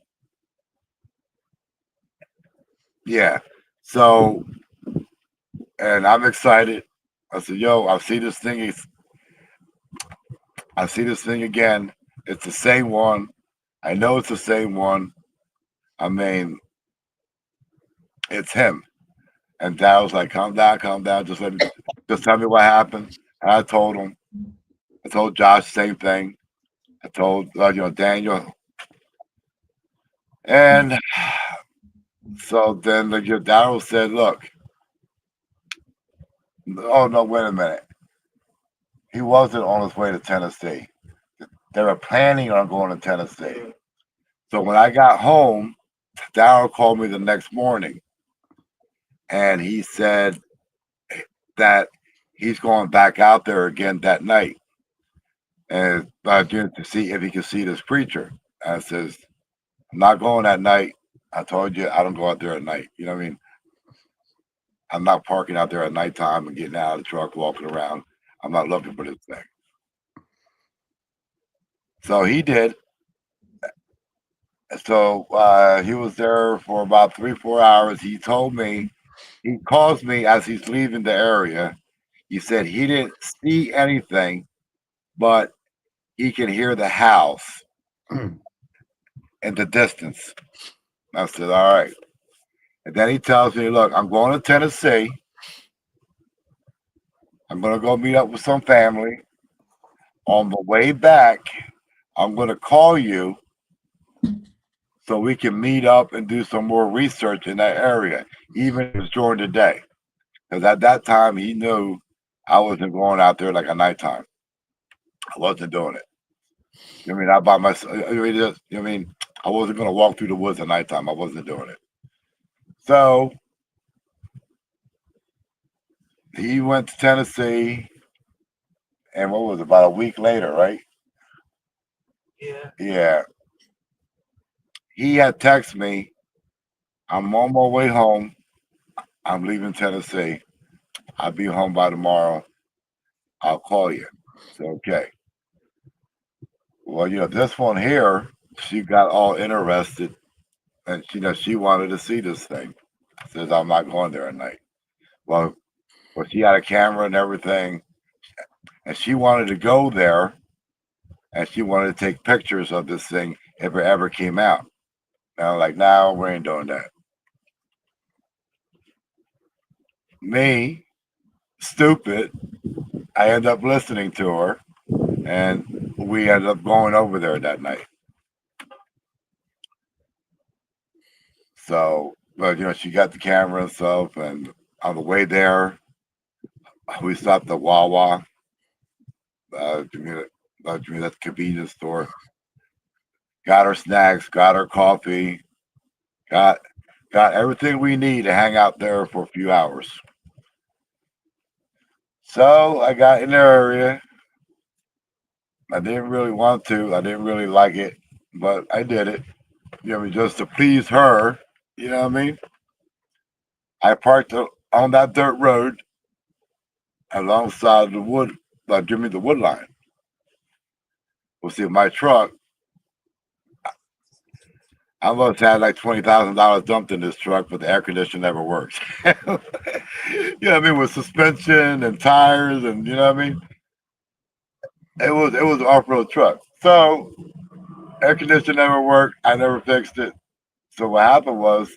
Yeah. So, and I'm excited. I said, "Yo, I see this thing. I see this thing again. It's the same one. I know it's the same one. I mean, it's him." And Daryl's like, "Calm down. Just tell me what happened." And I told him. I told Josh the same thing. I told Daniel, and So then your Daryl said, "Look, oh no, wait a minute. He wasn't on his way to Tennessee. They were planning on going to Tennessee. So when I got home, Daryl called me the next morning, and he said that he's going back out there again that night, and to see if he can see this creature." And I says, "I'm not going that night. I told you I don't go out there at night. You know what I mean? I'm not parking out there at nighttime and getting out of the truck, walking around. I'm not looking for this thing." So he did. So he was there for about 3, 4 hours. He told me, he calls me as he's leaving the area. He said he didn't see anything, but he can hear the house in the distance. I said, all right. And then he tells me, look, I'm going to Tennessee. I'm going to go meet up with some family. On the way back, I'm going to call you so we can meet up and do some more research in that area, even if it's during the day. Because at that time, he knew I wasn't going out there like at nighttime. I wasn't doing it. I mean, I by myself. I mean, I wasn't going to walk through the woods at nighttime. I wasn't doing it. So he went to Tennessee, and what was it, about a week later, right? Yeah. He had texted me, I'm on my way home. I'm leaving Tennessee. I'll be home by tomorrow. I'll call you. So, okay. Well, this one here, she got all interested, and she wanted to see this thing. Says, I'm not going there at night. Well, she had a camera and everything, and she wanted to go there, and she wanted to take pictures of this thing if it ever came out. And I'm like, no, we ain't doing that. Me, stupid, I ended up listening to her, and we ended up going over there that night. So, but she got the camera and stuff, and on the way there, we stopped at Wawa, that convenience store. Got our snacks, got our coffee, got everything we need to hang out there for a few hours. So I got in the area. I didn't really want to. I didn't really like it, but I did it. Just to please her. You know what I mean? I parked on that dirt road alongside the wood, the wood line. Well, see, my truck, I must have like $20,000 dumped in this truck, but the air conditioner never works. You know what I mean? With suspension and tires, and you know what I mean? It was an off-road truck. So air conditioner never worked. I never fixed it. So what happened was,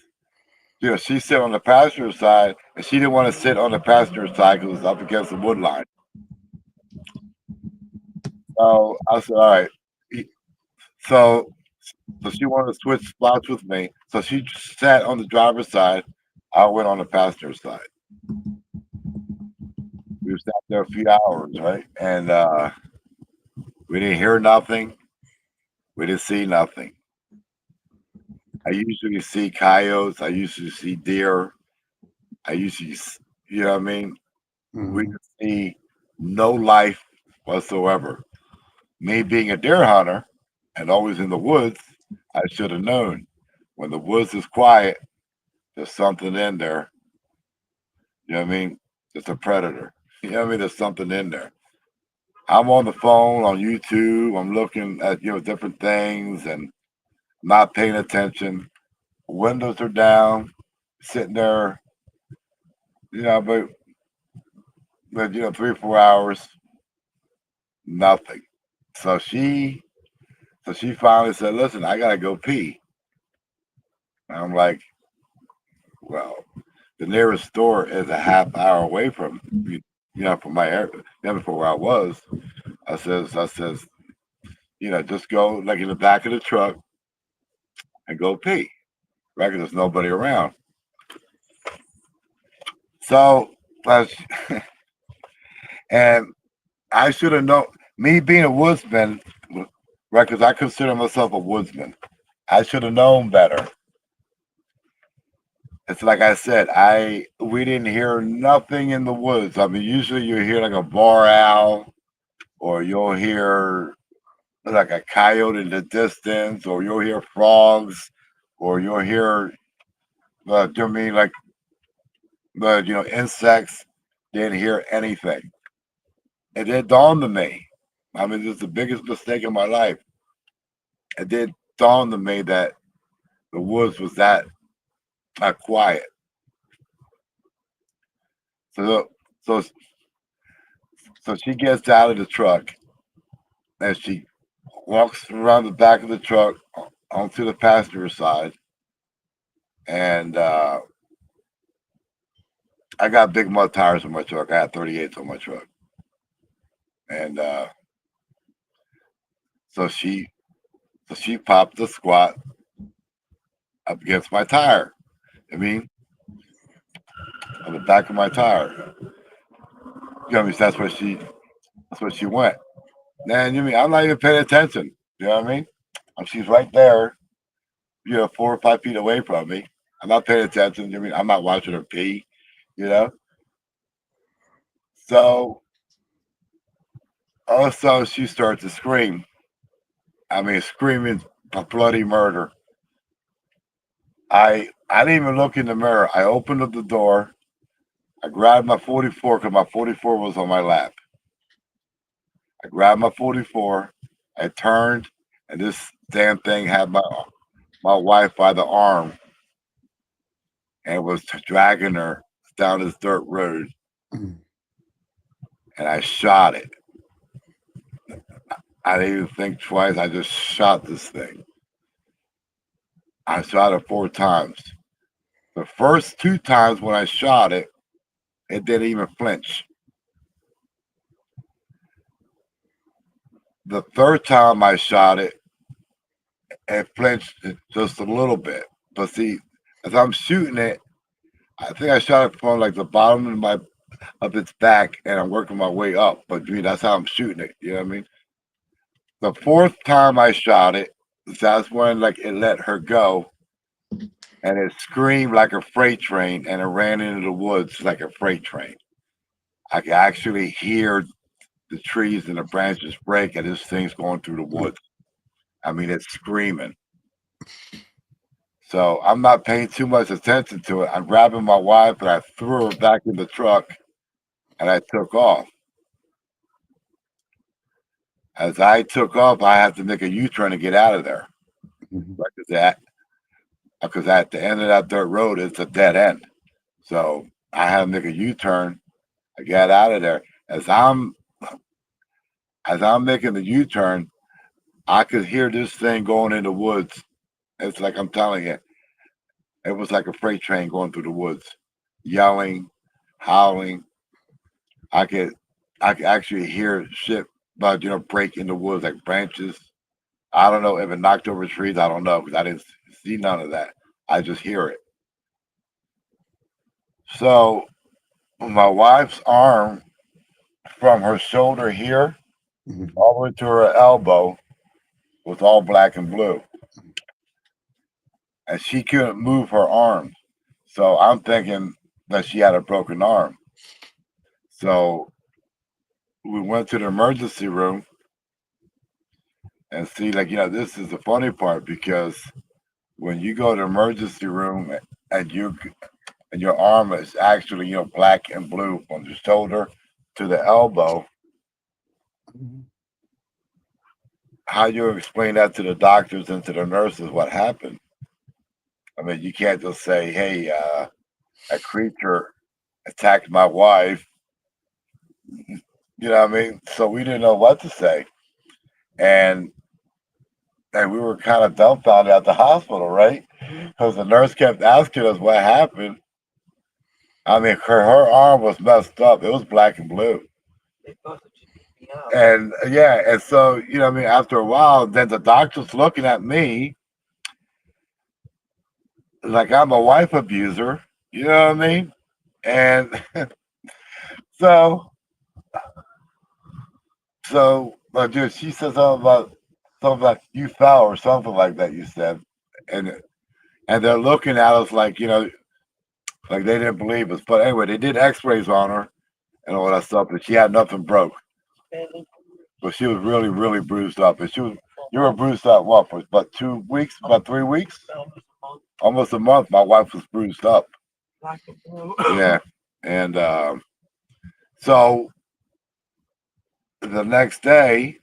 she sit on the passenger side, and she didn't want to sit on the passenger side because it was up against the wood line. So I said, all right. So she wanted to switch spots with me. So she sat on the driver's side. I went on the passenger side. We sat there a few hours, right? And we didn't hear nothing. We didn't see nothing. I usually see coyotes. I usually see deer. I usually, you know what I mean? We didn't see no life whatsoever. Me being a deer hunter and always in the woods, I should have known. When the woods is quiet, there's something in there. You know what I mean? It's a predator. You know what I mean? There's something in there. I'm on the phone on YouTube. I'm looking at different things and not paying attention. Windows are down, sitting there. But 3 or 4 hours, nothing. So she finally said, "Listen, I gotta go pee." And I'm like, "Well, the nearest store is a half hour away from from my area, from where I was." I says, just go like in the back of the truck and go pee. right? 'Cause there's nobody around. So, and I should have known, me being a woodsman, right? Because I consider myself a woodsman. I should have known better. It's like I said, we didn't hear nothing in the woods. I mean, usually you hear like a bar owl, or you'll hear like a coyote in the distance, or you'll hear frogs, or you'll hear, I mean, like insects. Didn't hear anything. It did dawn on me. I mean, this is the biggest mistake in my life. It did dawn on me that the woods was that quiet. So, so, so she gets out of the truck and she walks around the back of the truck onto the passenger side, and I got big mud tires on my truck. I had 38s on my truck, and so she popped the squat up against my tire. I mean, on the back of my tire. You know what I mean? So that's where she went. Man, you mean I'm not even paying attention. You know what I mean? She's right there, 4 or 5 feet away from me. I'm not paying attention. You mean I'm not watching her pee, you know? So also she starts to scream. I mean, screaming bloody murder. I didn't even look in the mirror. I opened up the door. I grabbed my 44 because my 44 was on my lap. I grabbed my 44. I turned, and this damn thing had my wife by the arm and was dragging her down this dirt road. Mm. And I shot it. I didn't even think twice. I just shot this thing. I shot it 4 times. The first 2 times when I shot it, it didn't even flinch. The third time I shot it, it flinched just a little bit. But see, as I'm shooting it, I think I shot it from like the bottom of its back, and I'm working my way up. But I mean, that's how I'm shooting it. You know what I mean? The 4th time I shot it, that's when like it let her go, and it screamed like a freight train, and it ran into the woods like a freight train. I could actually hear the trees and the branches break, and this thing's going through the woods. I mean, it's screaming. So I'm not paying too much attention to it. I'm grabbing my wife, and I threw her back in the truck, and I took off. As I took off, I had to make a U-turn to get out of there. Mhm. Because at the end of that dirt road, it's a dead end. So I had to make a U-turn. I got out of there. As I'm making the U-turn, I could hear this thing going in the woods. It's like I'm telling you, it was like a freight train going through the woods, yelling, howling. I could actually hear shit about break in the woods like branches. I don't know if it knocked over trees. I don't know because I didn't see none of that. I just hear it. So my wife's arm from her shoulder here Mhm. all the way to her elbow was all black and blue. And she couldn't move her arm. So I'm thinking that she had a broken arm. So we went to the emergency room and see, like, this is the funny part because when you go to the emergency room and your arm is actually, black and blue from the shoulder to the elbow, Mhm. how you explain that to the doctors and to the nurses what happened? I mean, you can't just say, hey, a creature attacked my wife. You know what I mean? So we didn't know what to say. And we were kind of dumbfounded at the hospital, right? Because the nurse kept asking us what happened. I mean, her arm was messed up. It was black and blue. And yeah, and so, what I mean, after a while, then the doctor's looking at me like I'm a wife abuser, you know what I mean? And so but dude, she said something like you fell or something like that. You said, and they're looking at us like like they didn't believe us. But anyway, they did X-rays on her and all that stuff, and she had nothing broke. But she was really, really bruised up, and you were bruised up what for about 2 weeks, about 3 weeks, almost a month. My wife was bruised up. Yeah, and so the next day,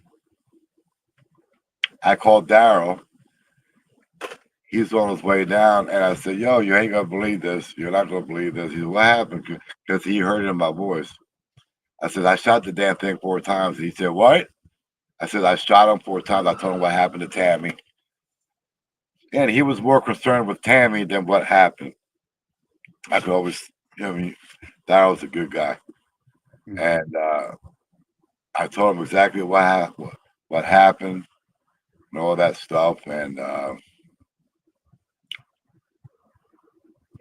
I called Daryl. He's on his way down, and I said, "Yo, you ain't gonna believe this. You're not gonna believe this." He said, "What happened?" Because he heard it in my voice. I said, "I shot the damn thing 4 times." He said, "What?" I said, "I shot him 4 times." I told him what happened to Tammy, and he was more concerned with Tammy than what happened. I could always, I mean, Daryl's a good guy, and I told him exactly what happened and all that stuff, and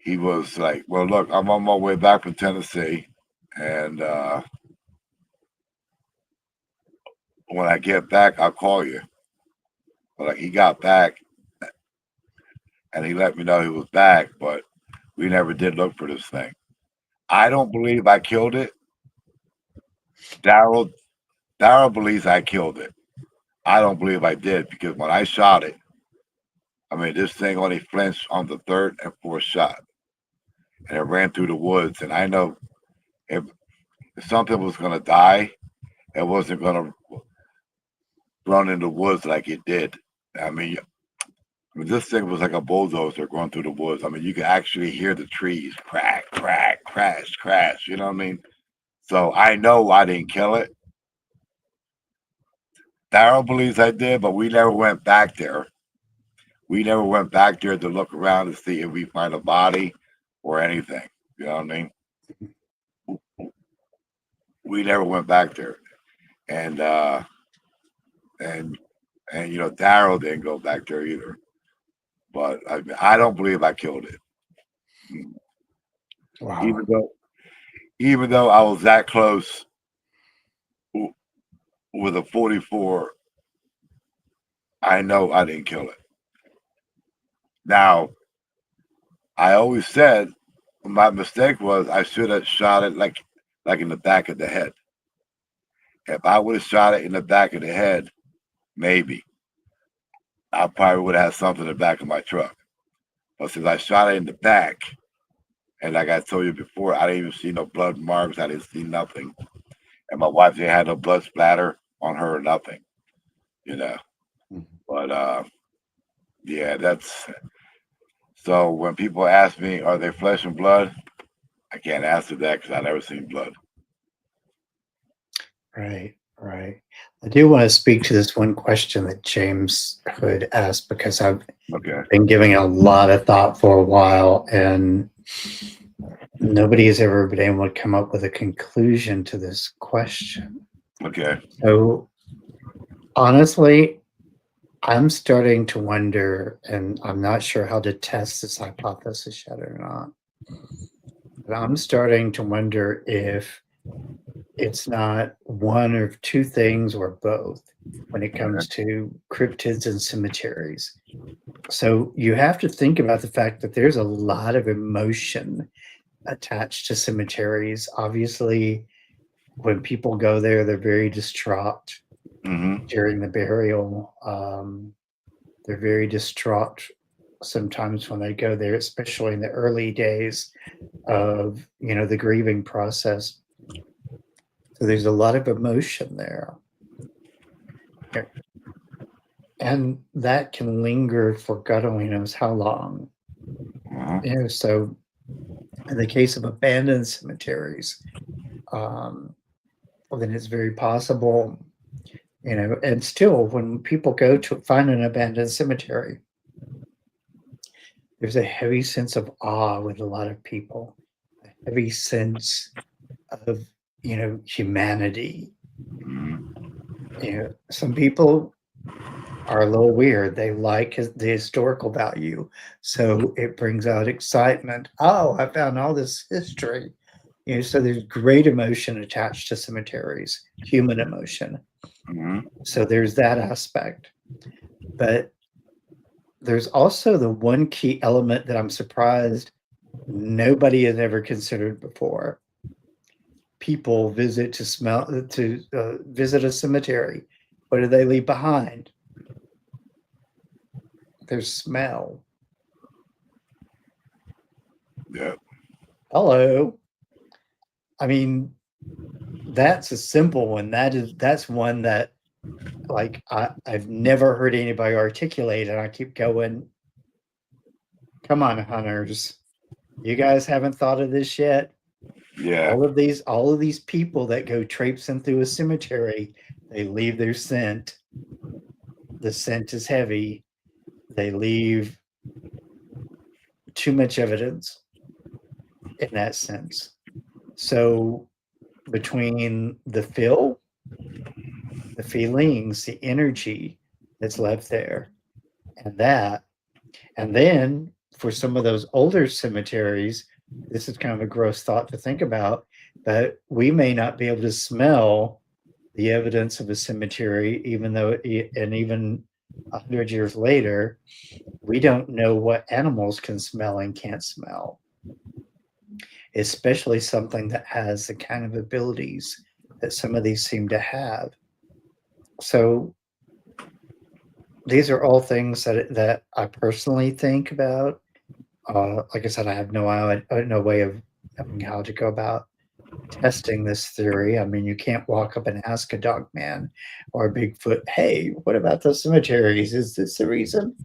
he was like, "Well, look, I'm on my way back from Tennessee, and when I get back, I'll call you." But like, he got back, and he let me know he was back, but we never did look for this thing. I don't believe I killed it. Daryl believes I killed it. I don't believe I did because when I shot it, I mean, this thing only flinched on the third and fourth shot, and it ran through the woods. And I know if something was going to die, it wasn't going to run in the woods like it did. I mean, this thing was like a bulldozer going through the woods. I mean, you could actually hear the trees crack, crack, crash, crash. You know what I mean? So I know I didn't kill it. Daryl believes I did, but we never went back there. We never went back there to look around to see if we find a body or anything. You know what I mean? We never went back there, and and Daryl didn't go back there either. But I don't believe I killed it. Wow. Even though I was that close with a 44, I know I didn't kill it. Now, I always said my mistake was I should have shot it like in the back of the head. If I would have shot it in the back of the head, maybe I probably would have had something in the back of my truck. But since I shot it in the back, and like I told you before, I didn't even see no blood marks. I didn't see nothing. And my wife didn't have no blood splatter on her or nothing, you know. But yeah, that's so when people ask me, are they flesh and blood? I can't answer that because I never seen blood. Right, right. I do want to speak to this one question that James Hood asked because I've been giving a lot of thought for a while, and nobody has ever been able to come up with a conclusion to this question. Okay. So honestly, I'm starting to wonder, and I'm not sure how to test this hypothesis yet or not, but I'm starting to wonder if it's not one or two things or both when it comes to cryptids and cemeteries. So you have to think about the fact that there's a lot of emotion attached to cemeteries. Obviously, when people go there, they're very distraught during the burial. They're very distraught sometimes when they go there, especially in the early days of the grieving process. So there's a lot of emotion there. And that can linger for God only knows how long. So in the case of abandoned cemeteries, then it's very possible, and still when people go to find an abandoned cemetery, there's a heavy sense of awe with a lot of people, a heavy sense of, humanity. Some people are a little weird. They like the historical value. So it brings out excitement. Oh, I found all this history. So there's great emotion attached to cemeteries, human emotion. Mhm. So there's that aspect. But there's also the one key element that I'm surprised nobody has ever considered before. People visit to visit a cemetery. What do they leave behind? Their smell. Yeah. Hello. I mean, that's a simple one. That's one that like I've never heard anybody articulate, and I keep going, come on, hunters. You guys haven't thought of this yet? Yeah. All of these people that go traipsing through a cemetery, they leave their scent. The scent is heavy. They leave too much evidence in that sense. So between the feelings, the energy that's left there, and that, and then for some of those older cemeteries, this is kind of a gross thought to think about, but we may not be able to smell the evidence of a cemetery, even though, and even 100 years later, we don't know what animals can smell and can't smell, especially something that has the kind of abilities that some of these seem to have. So these are all things that I personally think about. Like I said, I have no way of knowing how to go about testing this theory. I mean, you can't walk up and ask a Dogman or a Bigfoot, "Hey, what about the cemeteries? Is this the reason?"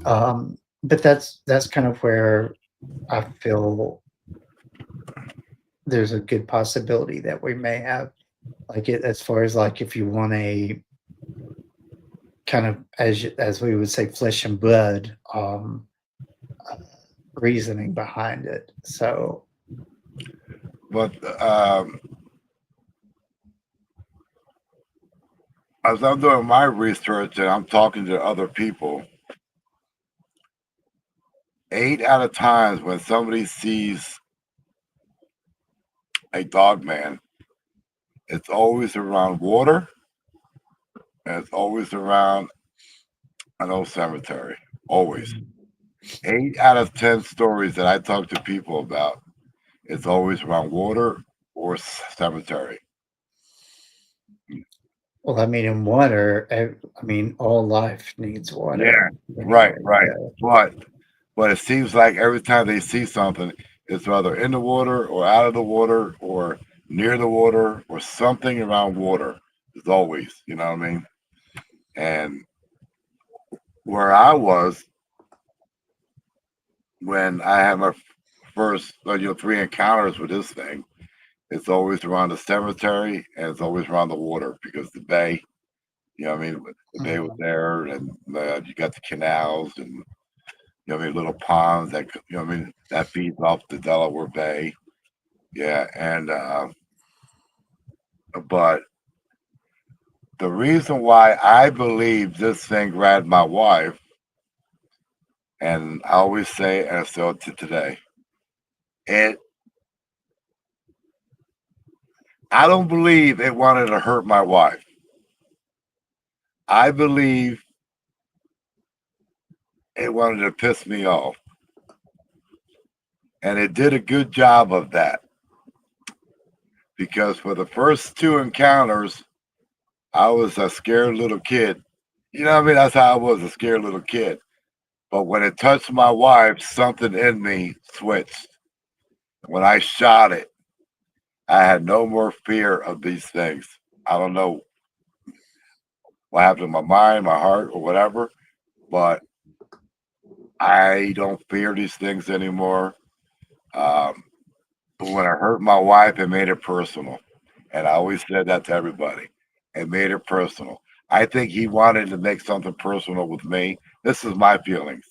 But that's kind of where I feel there's a good possibility that we may have, like, it as far as like if you want a kind of, as we would say, flesh and blood uh, reasoning behind it. So But as I'm doing my research and I'm talking to other people, 8 out of times when somebody sees a Dogman, it's always around water and it's always around an old cemetery. Always. 8 out of 10 stories that I talk to people about, it's always around water or cemetery. well, I mean, in water, I mean, all life needs water. Yeah, right, Anyway, right. so But it seems like every time they see something, it's either in the water or out of the water or near the water or something around water. It's always, you know what I mean? And where I was when I had my first, 3 encounters with this thing, it's always around the cemetery and it's always around the water because the bay, you know what I mean? The bay was there and you got the canals and, you know what I mean, little ponds that, you know what I mean, that feeds off the Delaware Bay. Yeah, and but the reason why I believe this thing grabbed my wife, and I always say, and still to today, it I don't believe it wanted to hurt my wife. I believe it wanted to piss me off. And it did a good job of that. Because for the first 2 encounters, I was a scared little kid. You know what I mean? That's how I was, a scared little kid. But when it touched my wife, something in me switched. When I shot it, I had no more fear of these things. I don't know what happened in my mind, my heart, or whatever, but I don't fear these things anymore. But when I hurt my wife, it made it personal. And I always said that to everybody. It made it personal. I think he wanted to make something personal with me. This is my feelings,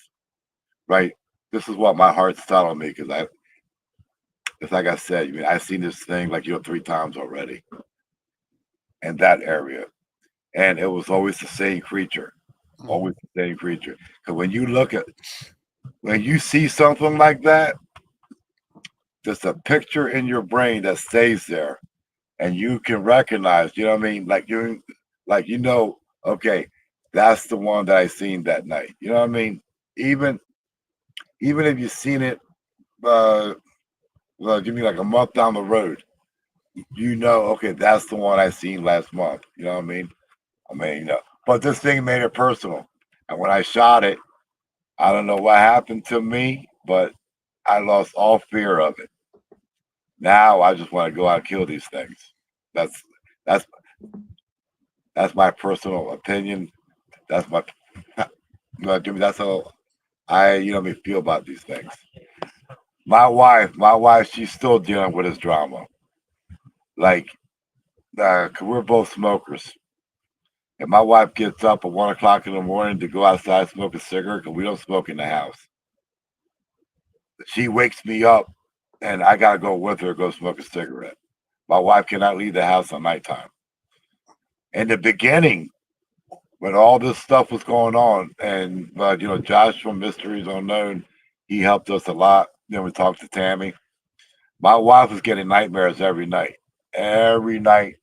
right? This is what my heart's telling me because it's like I said, I mean, I've seen this thing 3 times already in that area. And it was always the same creature. Always the same creature. Because when you see something like that, there's a picture in your brain that stays there, and you can recognize. You know what I mean? Like okay, that's the one that I seen that night. You know what I mean? Even even if you've seen it, uh, give me like a month down the road, okay, that's the one I seen last month. You know what I mean? But this thing made it personal. And when I shot it, I don't know what happened to me, but I lost all fear of it. Now I just want to go out and kill these things. That's that's that's my personal opinion. That's my Jimmy. That's how I feel about these things. My wife, she's still dealing with this drama. Like, 'cause we're both smokers. And my wife gets up at 1 o'clock in the morning to go outside and smoke a cigarette because we don't smoke in the house. She wakes me up and I gotta go with her to go smoke a cigarette. My wife cannot leave the house at nighttime. In the beginning, when all this stuff was going on, and Josh from Mysteries Unknown, he helped us a lot. Then we talked to Tammy. My wife was getting nightmares every night. Every night,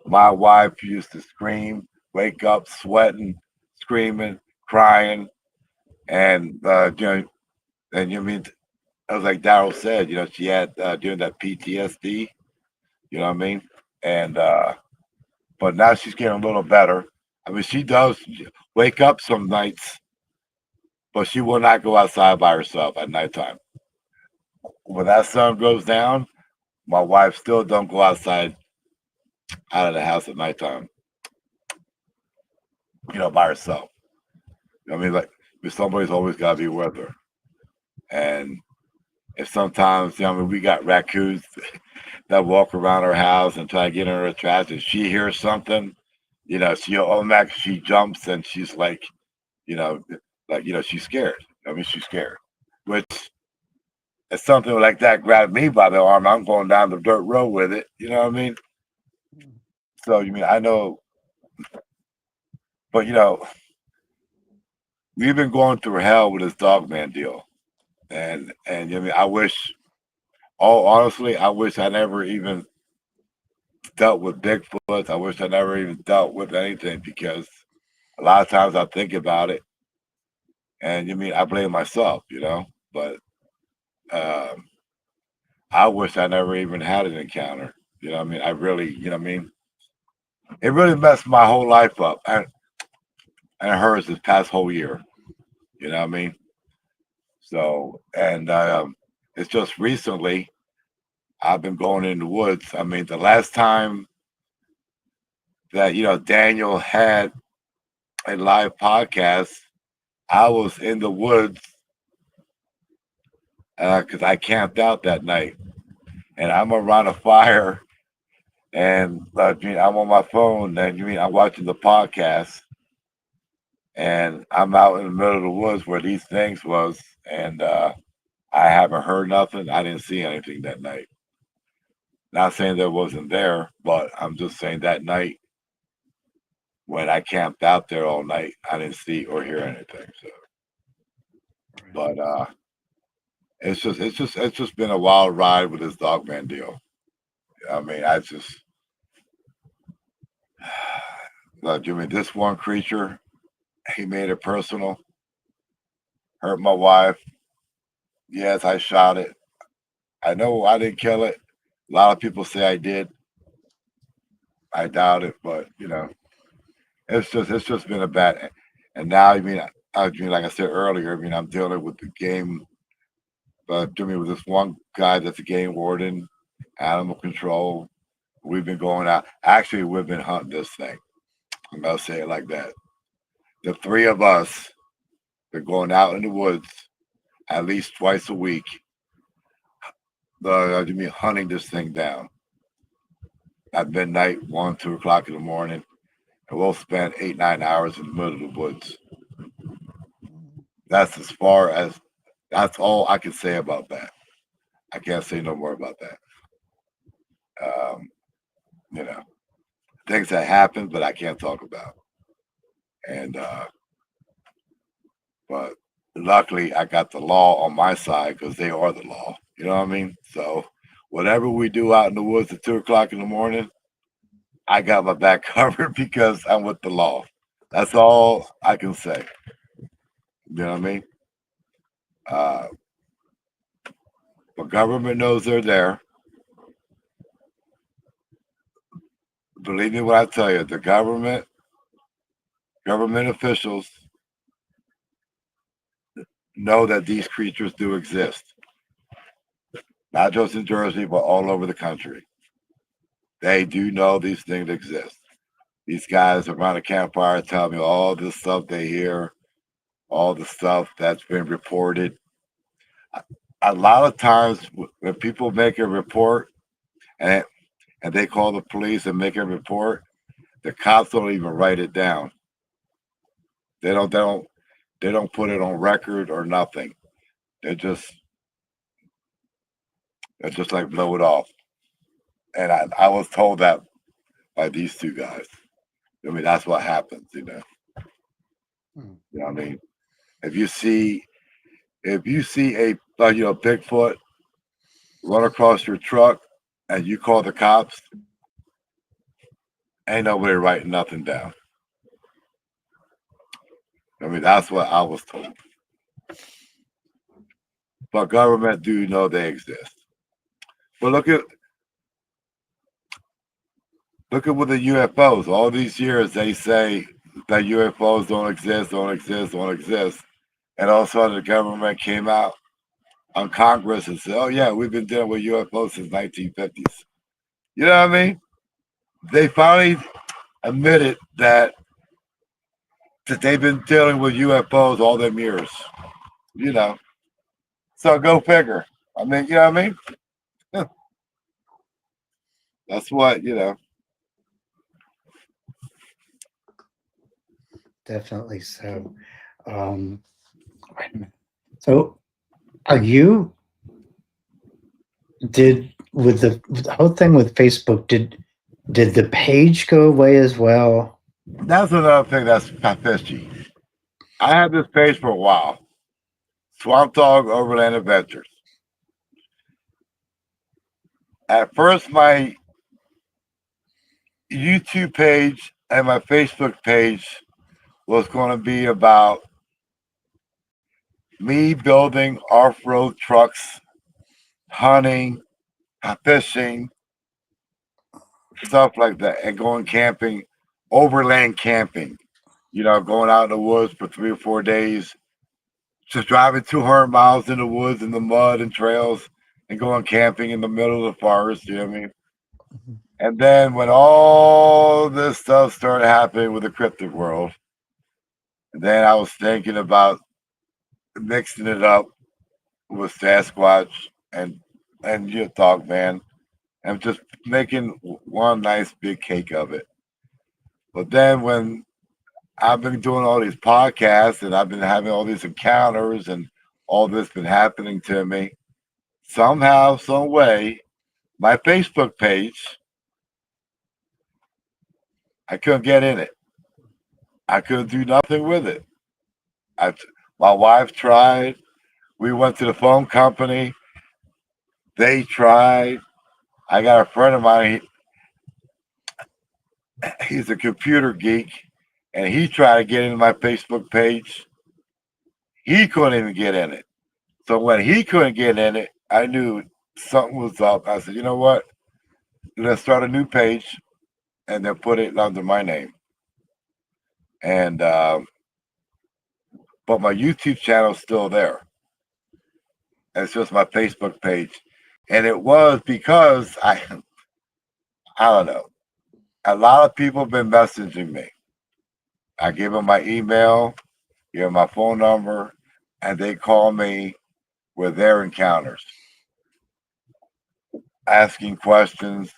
my wife used to scream, wake up, sweating, screaming, crying, and and you mean I was like Daryl said, she had doing that PTSD. You know what I mean? And but now she's getting a little better. I mean, she does wake up some nights, but she will not go outside by herself at nighttime. When that sun goes down, my wife still don't go outside out of the house at nighttime, by herself. I mean, like, somebody's always got to be with her. And if sometimes, we got raccoons that walk around our house and try to get in her trash, if she hears something, she jumps and she's like, you know, she's scared. I mean, she's scared. Which if something like that grabbed me by the arm, I'm going down the dirt road with it. You know what I mean? So you mean I know, but we've been going through hell with this Dogman deal, and I wish, oh honestly, I wish I never even dealt with Bigfoot. I wish I never even dealt with anything because a lot of times I think about it, and I blame myself, but um, I wish I never even had an encounter. You know what I mean? I really, it really messed my whole life up, and hers this past whole year. You know what I mean? So, and it's just recently I've been going in the woods. I mean, the last time that Daniel had a live podcast, I was in the woods because I camped out that night, and I'm around a fire, and I'm on my phone, and I'm watching the podcast, and I'm out in the middle of the woods where these things was, and I haven't heard nothing. I didn't see anything that night. Not saying that wasn't there, but I'm just saying that night when I camped out there all night, I didn't see or hear anything. So, but it's just been a wild ride with this Dogman deal. I mean, this one creature, he made it personal, hurt my wife. Yes, I shot it. I know I didn't kill it. A lot of people say I did. I doubt it, but it's just been a bad. And now, like I said earlier, I'm dealing with the game. With this one guy that's a game warden, animal control. We've been going out. Actually, we've been hunting this thing. I'm gonna say it like that. The three of us been going out in the woods at least twice a week. Hunting this thing down at midnight, 1, 2 o'clock in the morning, and we'll spend 8, 9 hours in the middle of the woods. That's all I can say about that. I can't say no more about that. Um, you know, things that happen, but I can't talk about. And But luckily, I got the law on my side because they are the law. You know what I mean? So whatever we do out in the woods at 2 o'clock in the morning, I got my back covered because I'm with the law. That's all I can say. You know what I mean? The government knows they're there. Believe me when I tell you, the government officials know that these creatures do exist. Not just in Jersey, but all over the country. They do know these things exist. These guys around a campfire tell me all this stuff they hear, all the stuff that's been reported. A lot of times when people make a report and they call the police and make a report, the cops don't even write it down. They don't put it on record or nothing. They just like blow it off. And I was told that by these two guys. I mean, that's what happens, you know. You know what I mean? If you see a Bigfoot run across your truck and you call the cops, ain't nobody writing nothing down. I mean, that's what I was told. But government do know they exist. But look at with the UFOs. All these years they say that UFOs don't exist. And all of a sudden the government came out on Congress and said, oh yeah, we've been dealing with UFOs since 1950s. You know what I mean? They finally admitted that they've been dealing with UFOs all them years. You know. So go figure. I mean, you know what I mean? That's what, you know. Definitely so. Wait a minute. So are you with the whole thing with Facebook, did the page go away as well? That's another thing that's fishy. I had this page for a while. SwapDogg Overland Adventures. At first, my YouTube page and my Facebook page was going to be about me building off-road trucks, hunting, fishing, stuff like that, and going camping, overland camping. You know, going out in the woods for 3 or 4 days, just driving 200 miles in the woods in the mud and trails, and going camping in the middle of the forest. You know what I mean? And then when all this stuff started happening with the cryptid world, then I was thinking about mixing it up with Sasquatch and Dogman, and just making one nice big cake of it. But then when I've been doing all these podcasts and I've been having all these encounters and all this been happening to me, somehow, some way, my Facebook page, I couldn't get in it. I couldn't do nothing with it. My wife tried. We went to the phone company. They tried. I got a friend of mine. He's a computer geek, and he tried to get into my Facebook page. He couldn't even get in it. So when he couldn't get in it, I knew something was up. I said, you know what? Let's start a new page and then put it under my name. And but my YouTube channel is still there. It's just my Facebook page. And it was because I don't know. A lot of people have been messaging me. I give them my email, give them my phone number, and they call me with their encounters, asking questions,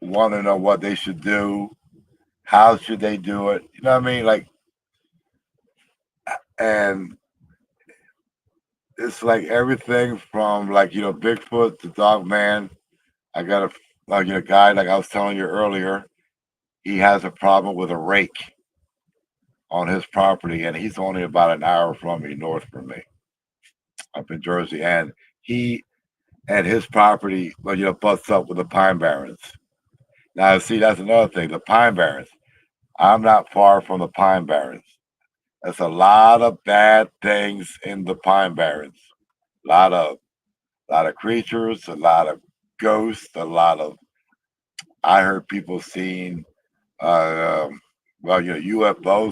want to know what they should do, how should they do it. You know what I mean? Like, and it's like everything from like, you know, Bigfoot to Dogman. I got a guy, like I was telling you earlier, he has a problem with a rake. on his property, and he's only about an hour from me, north from me, up in Jersey, and he and his property, well, butts up with the Pine Barrens. Now, see, that's another thing. The Pine Barrens. I'm not far from the Pine Barrens. There's a lot of bad things in the Pine Barrens. A lot of creatures, a lot of ghosts, a lot of. I heard people seeing, UFOs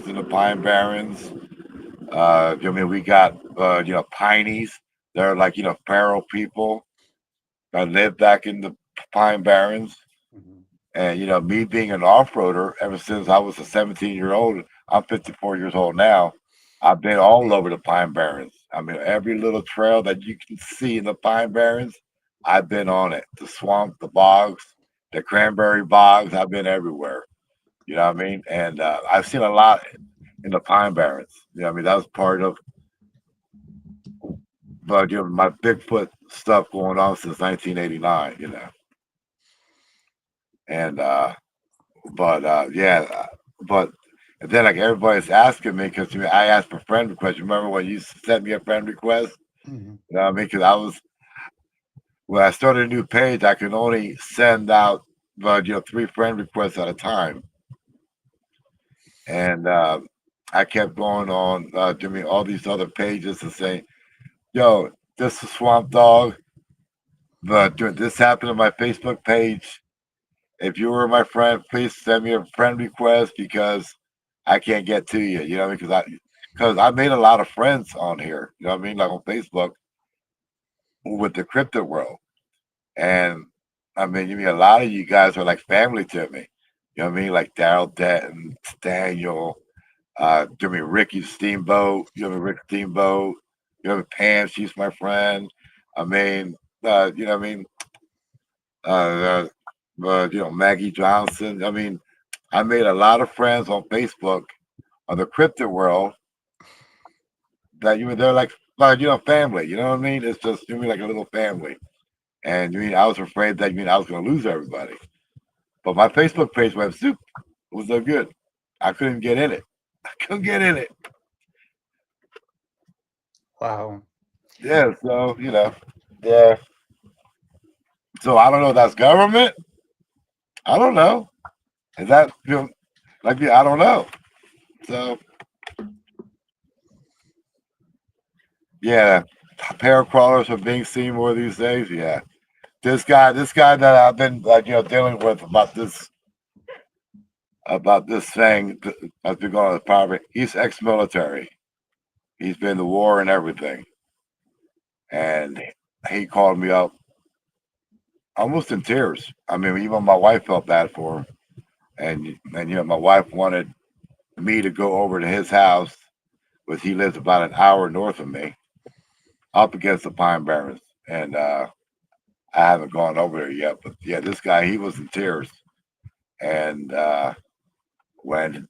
in the Pine Barrens. We got, Pineys. They're like, feral people that live back in the Pine Barrens. Mhm. And, me being an off-roader ever since I was a 17-year-old, I'm 54 years old now. I've been all over the Pine Barrens. I mean, every little trail that you can see in the Pine Barrens, I've been on it. The swamp, the bogs, the cranberry bogs, I've been everywhere. You know what I mean? And I've seen a lot in the Pine Barrens. That was part of, but my Bigfoot stuff going on since 1989. And yeah, but and then like everybody's asking me because I asked for friend requests. Remember when you sent me a friend request? Mhm. You know what I mean? Because when I started a new page, I could only send out 3 friend requests at a time, and I kept going on all these other pages and saying, "Yo, this is Swamp Dog, but this happened on my Facebook page. If you were my friend, please send me a friend request because I can't get to you." You know what I mean? Because I made a lot of friends on here. You know what I mean? Like on Facebook with the crypto world, and I mean, a lot of you guys are like family to me. You know what I mean? Like Daryl Denton, Daniel, Ricky Steamboat. You know Rick Steamboat. You know Pam. She's my friend. I mean, you know what I mean? Uh, Maggie Johnson. I mean, I made a lot of friends on Facebook on the crypto world that they're like family. You know what I mean? It's just like a little family. And I was afraid that I was going to lose everybody. But my Facebook page went soup. It was so good. I couldn't get in it. I couldn't get in it. Wow. Yeah. So yeah. So I don't know if that's government. I don't know. Is that I don't know. So yeah, pair crawlers are being seen more these days. Yeah. This guy that I've been dealing with about this thing that's been going on the property. He's ex-military. He's been in the war and everything, and he called me up almost in tears. I mean, even my wife felt bad for him, and my wife wanted me to go over to his house, which he lives about an hour north of me, up against the Pine Barrens, and I haven't gone over there yet. But yeah, this guy he was in tears, and when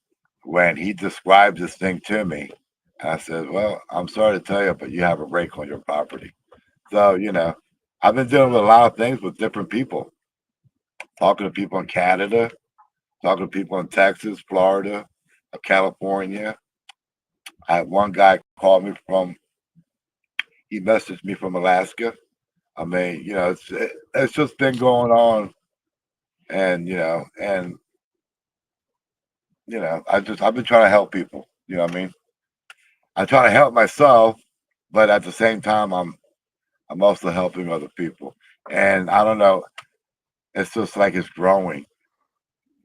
he described this thing to me, I said, "Well, I'm sorry to tell you, but you have a rake on your property." So I've been dealing with a lot of things with different people, talking to people in Canada, talking to people in Texas, Florida, California. I had one guy call me he messaged me from Alaska. I mean, it's just been going on, and I've been trying to help people. You know what I mean? I try to help myself, but at the same time, I'm also helping other people. And I don't know, it's just like it's growing.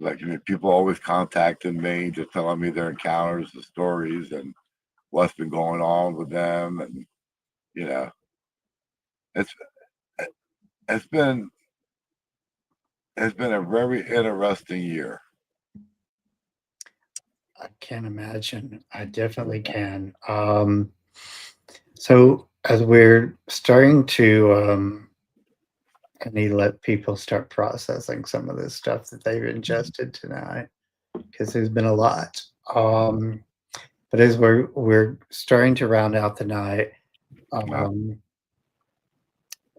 Like people always contacting me, just telling me their encounters, the stories, and what's been going on with them, and you know, it's it's been it's been a very interesting year. I can't imagine. I definitely can. So as we're starting to, I need to let people start processing some of this stuff that they've ingested tonight because there's been a lot. Um, but as we're starting to round out the night, Uh, um,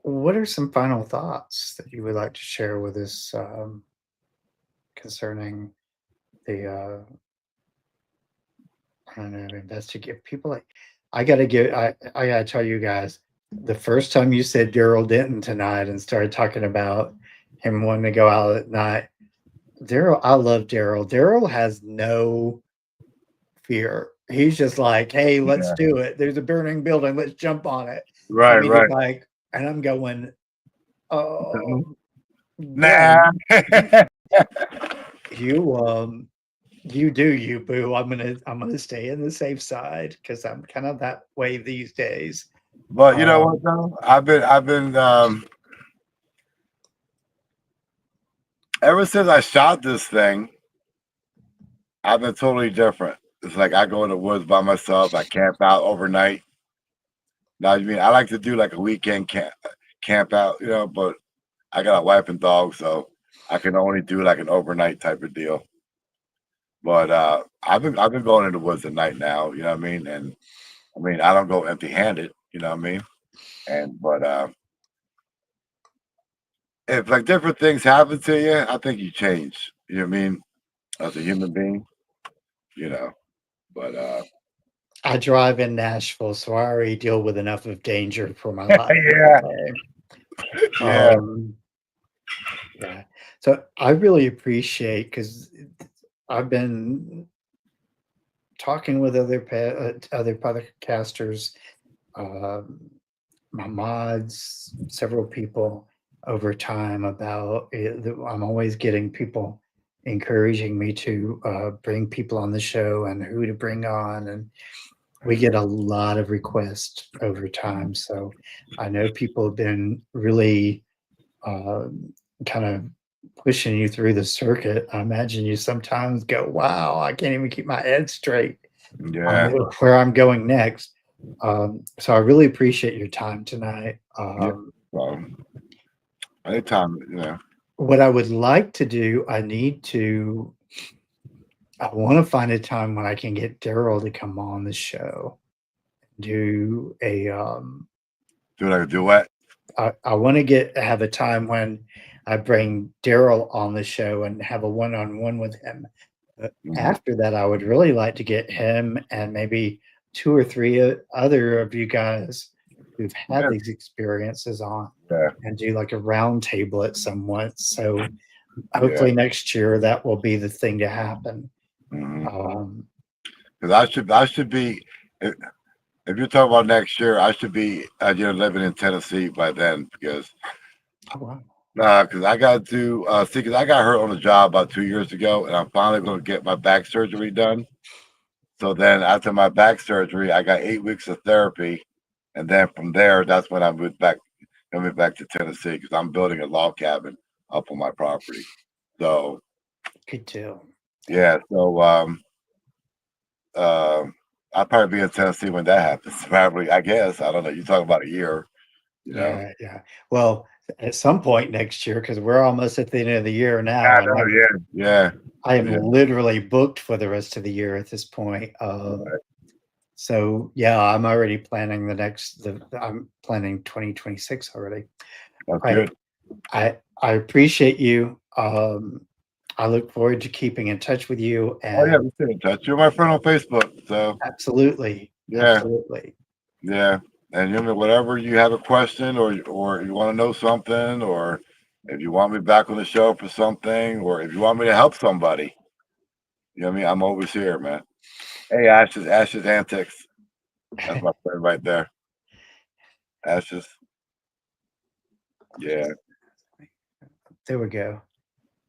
what are some final thoughts that you would like to share with us concerning the I don't know, investigate people like I gotta tell you guys, the first time you said Daryl Denton tonight and started talking about him wanting to go out at night, Daryl, I love Daryl. Daryl has no fear. He's just like, hey, let's Yeah. do it. There's a burning building, let's jump on it. I Right, mean, right. it's like, and I'm going, oh, Nah. you you do you, boo. I'm gonna stay in the safe side because I'm kind of that way these days. But you know what though? I've been ever since I shot this thing, I've been totally different. It's like I go in the woods by myself, I camp out overnight. Now you mean I like to do like a weekend camp out, but I got a wife and dog, so I can only do like an overnight type of deal. But I've been going in the woods at night now, you know what I mean? And I mean I don't go empty handed, you know what I mean? And but if like different things happen to you, I think you change. You know what I mean? As a human being, you know. But I drive in Nashville, so I already deal with enough of danger for my life yeah, every day. yeah, Yeah. So I really appreciate because I've been talking with other podcasters, um, my mods, several people over time about it. I'm always getting people encouraging me to bring people on the show and who to bring on, and we get a lot of requests over time. So I know people have been really kind of pushing you through the circuit. I imagine you sometimes go, wow, I can't even keep my head straight on yeah, where I'm going next. So I really appreciate your time tonight. yeah. Well, anytime, What I would like to do, I want to find a time when I can get Daryl to come on the show, do a, do like a duet. I want to have a time when I bring Daryl on the show and have a one-on-one with him. Mhm. After that, I would really like to get him and maybe two or three other of you guys who've had Yeah, these experiences on yeah, and do like a round table at somewhat. So yeah. hopefully next year that will be the thing to happen. Because Um, I should be. If you're talking about next year, I should be living in Tennessee by then oh, wow. because I got to see because I got hurt on the job about 2 years ago, and I'm finally going to get my back surgery done. So then after my back surgery, I got 8 weeks of therapy, and then from there, that's when I moved back to Tennessee because I'm building a log cabin up on my property. So Good deal. yeah, so uh, I'll probably be in Tennessee when that happens. Probably, I guess. I don't know. You talk about a year, you know. Yeah, yeah. Well, at some point next year, because we're almost at the end of the year now, I and know, yeah, yeah, I am yeah. literally booked for the rest of the year at this point. Right. So yeah, I'm already planning I'm planning 2026 already. That's I good. I appreciate you. I look forward to keeping in touch with you Oh yeah, and we stay in touch. You're my friend on Facebook, so absolutely, yeah, absolutely. yeah. And whatever you have a question or you want to know something, or if you want me back on the show for something, or if you want me to help somebody, you know what I mean? I'm always here, man. Hey, Ashes Antics. That's my friend right there. Ashes. Yeah. There we go.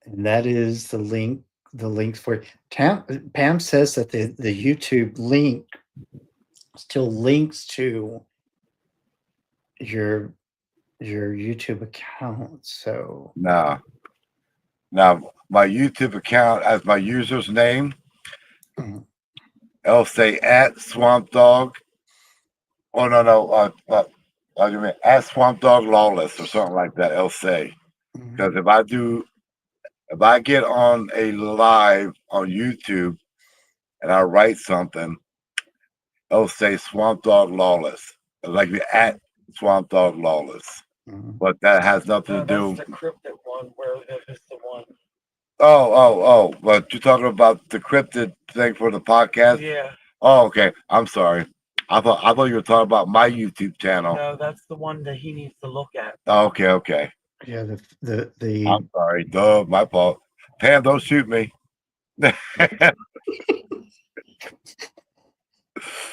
And that is the links for Pam says that the YouTube link still links to your YouTube account. So Now, my YouTube account as my user's name, mm, it'll say at Swamp Dog. Oh no, no, you mean at Swamp Dog Lawless or something like that. It'll say mm, because if I get on a live on YouTube and I write something, it'll say Swamp Dog Lawless, like the at Swamp Dog Lawless. mm. But that has nothing to do. That's the cryptic one where it is the one. Oh. But you're talking about the cryptid thing for the podcast. Yeah. Oh, okay. I'm sorry. I thought you were talking about my YouTube channel. No, that's the one that he needs to look at. Oh, okay. Yeah, the I'm sorry. Duh, my fault. Pam, don't shoot me.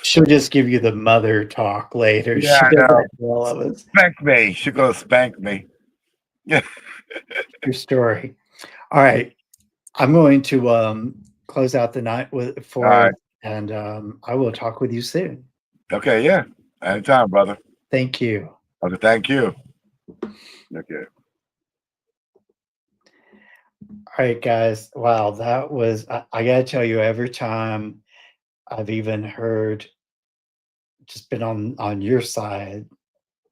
she'll just give you the mother talk later. Yeah, She I does know. that to all of us. Spank me. She's gonna spank me. Your story. All right. I'm going to close out the night for All right. and I will talk with you soon. Okay, yeah. Anytime, brother. Thank you. Okay, thank you. Okay. All right, guys. Wow, that was I gotta tell you, every time I've even heard, just been on your side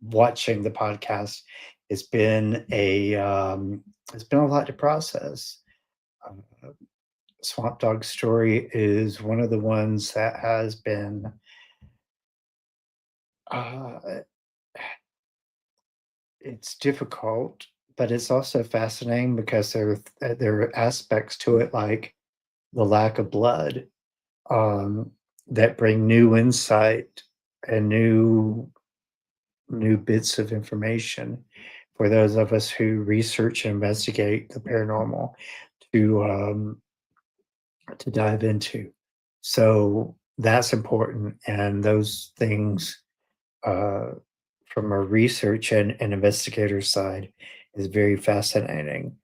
watching the podcast, it's been a lot to process. Swamp Dog's story is one of the ones that has been it's difficult, but it's also fascinating because there are aspects to it, like the lack of blood, that bring new insight and new bits of information for those of us who research and investigate the paranormal to dive into. So that's important, and those things from a research and investigator side is very fascinating.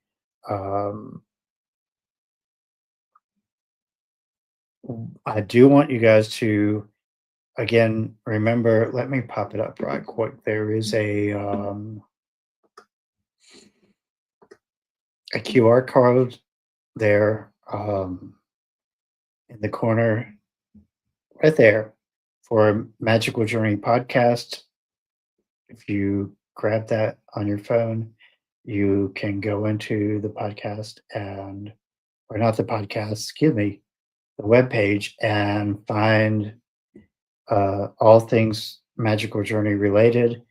I do want you guys to, again, remember, let me pop it up right quick. There is a QR code there in the corner right there for Magical Journey podcast. If you grab that on your phone, you can go into the podcast or not the podcast, excuse me, the webpage, and find all things Magical Journey related.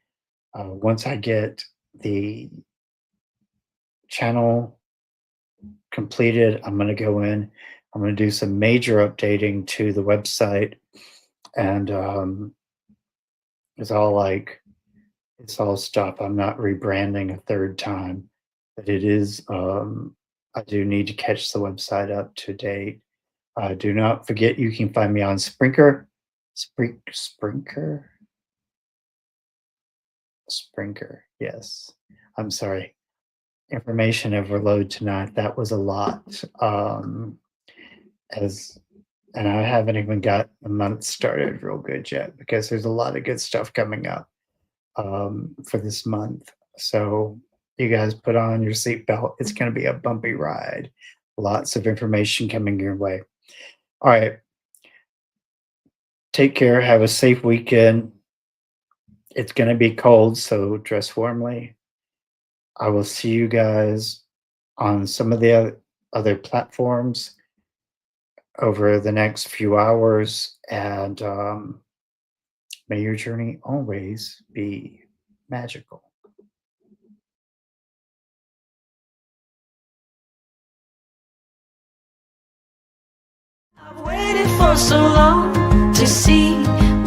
Once I get the channel completed, I'm going to go in. I'm going to do some major updating to the website, and it's all stuff. I'm not rebranding a third time, but it is. I do need to catch the website up to date. Do not forget, you can find me on Sprinkler. Sprinkler. Yes. I'm sorry. Information overload tonight. That was a lot. And I haven't even got the month started real good yet, because there's a lot of good stuff coming up for this month. So you guys put on your seatbelt. It's going to be a bumpy ride. Lots of information coming your way. All right. Take care. Have a safe weekend. It's going to be cold, so dress warmly. I will see you guys on some of the other platforms over the next few hours, and may your journey always be magical. I've waited for so long to see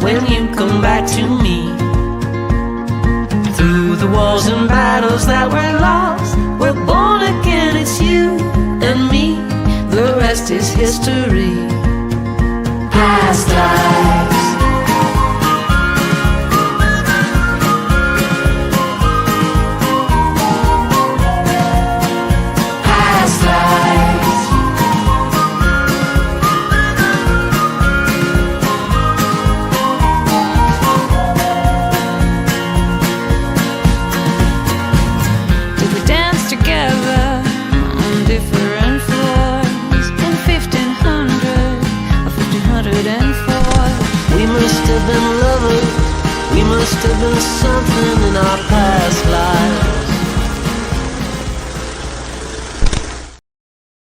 when you come back to me. Through the wars and battles that were lost, we're born again, it's you and me. The rest is history. Past lives. Past lives. Did we dance together on different floors in 1500 or 1504? We must have been lovers. We must have been something in our past lives.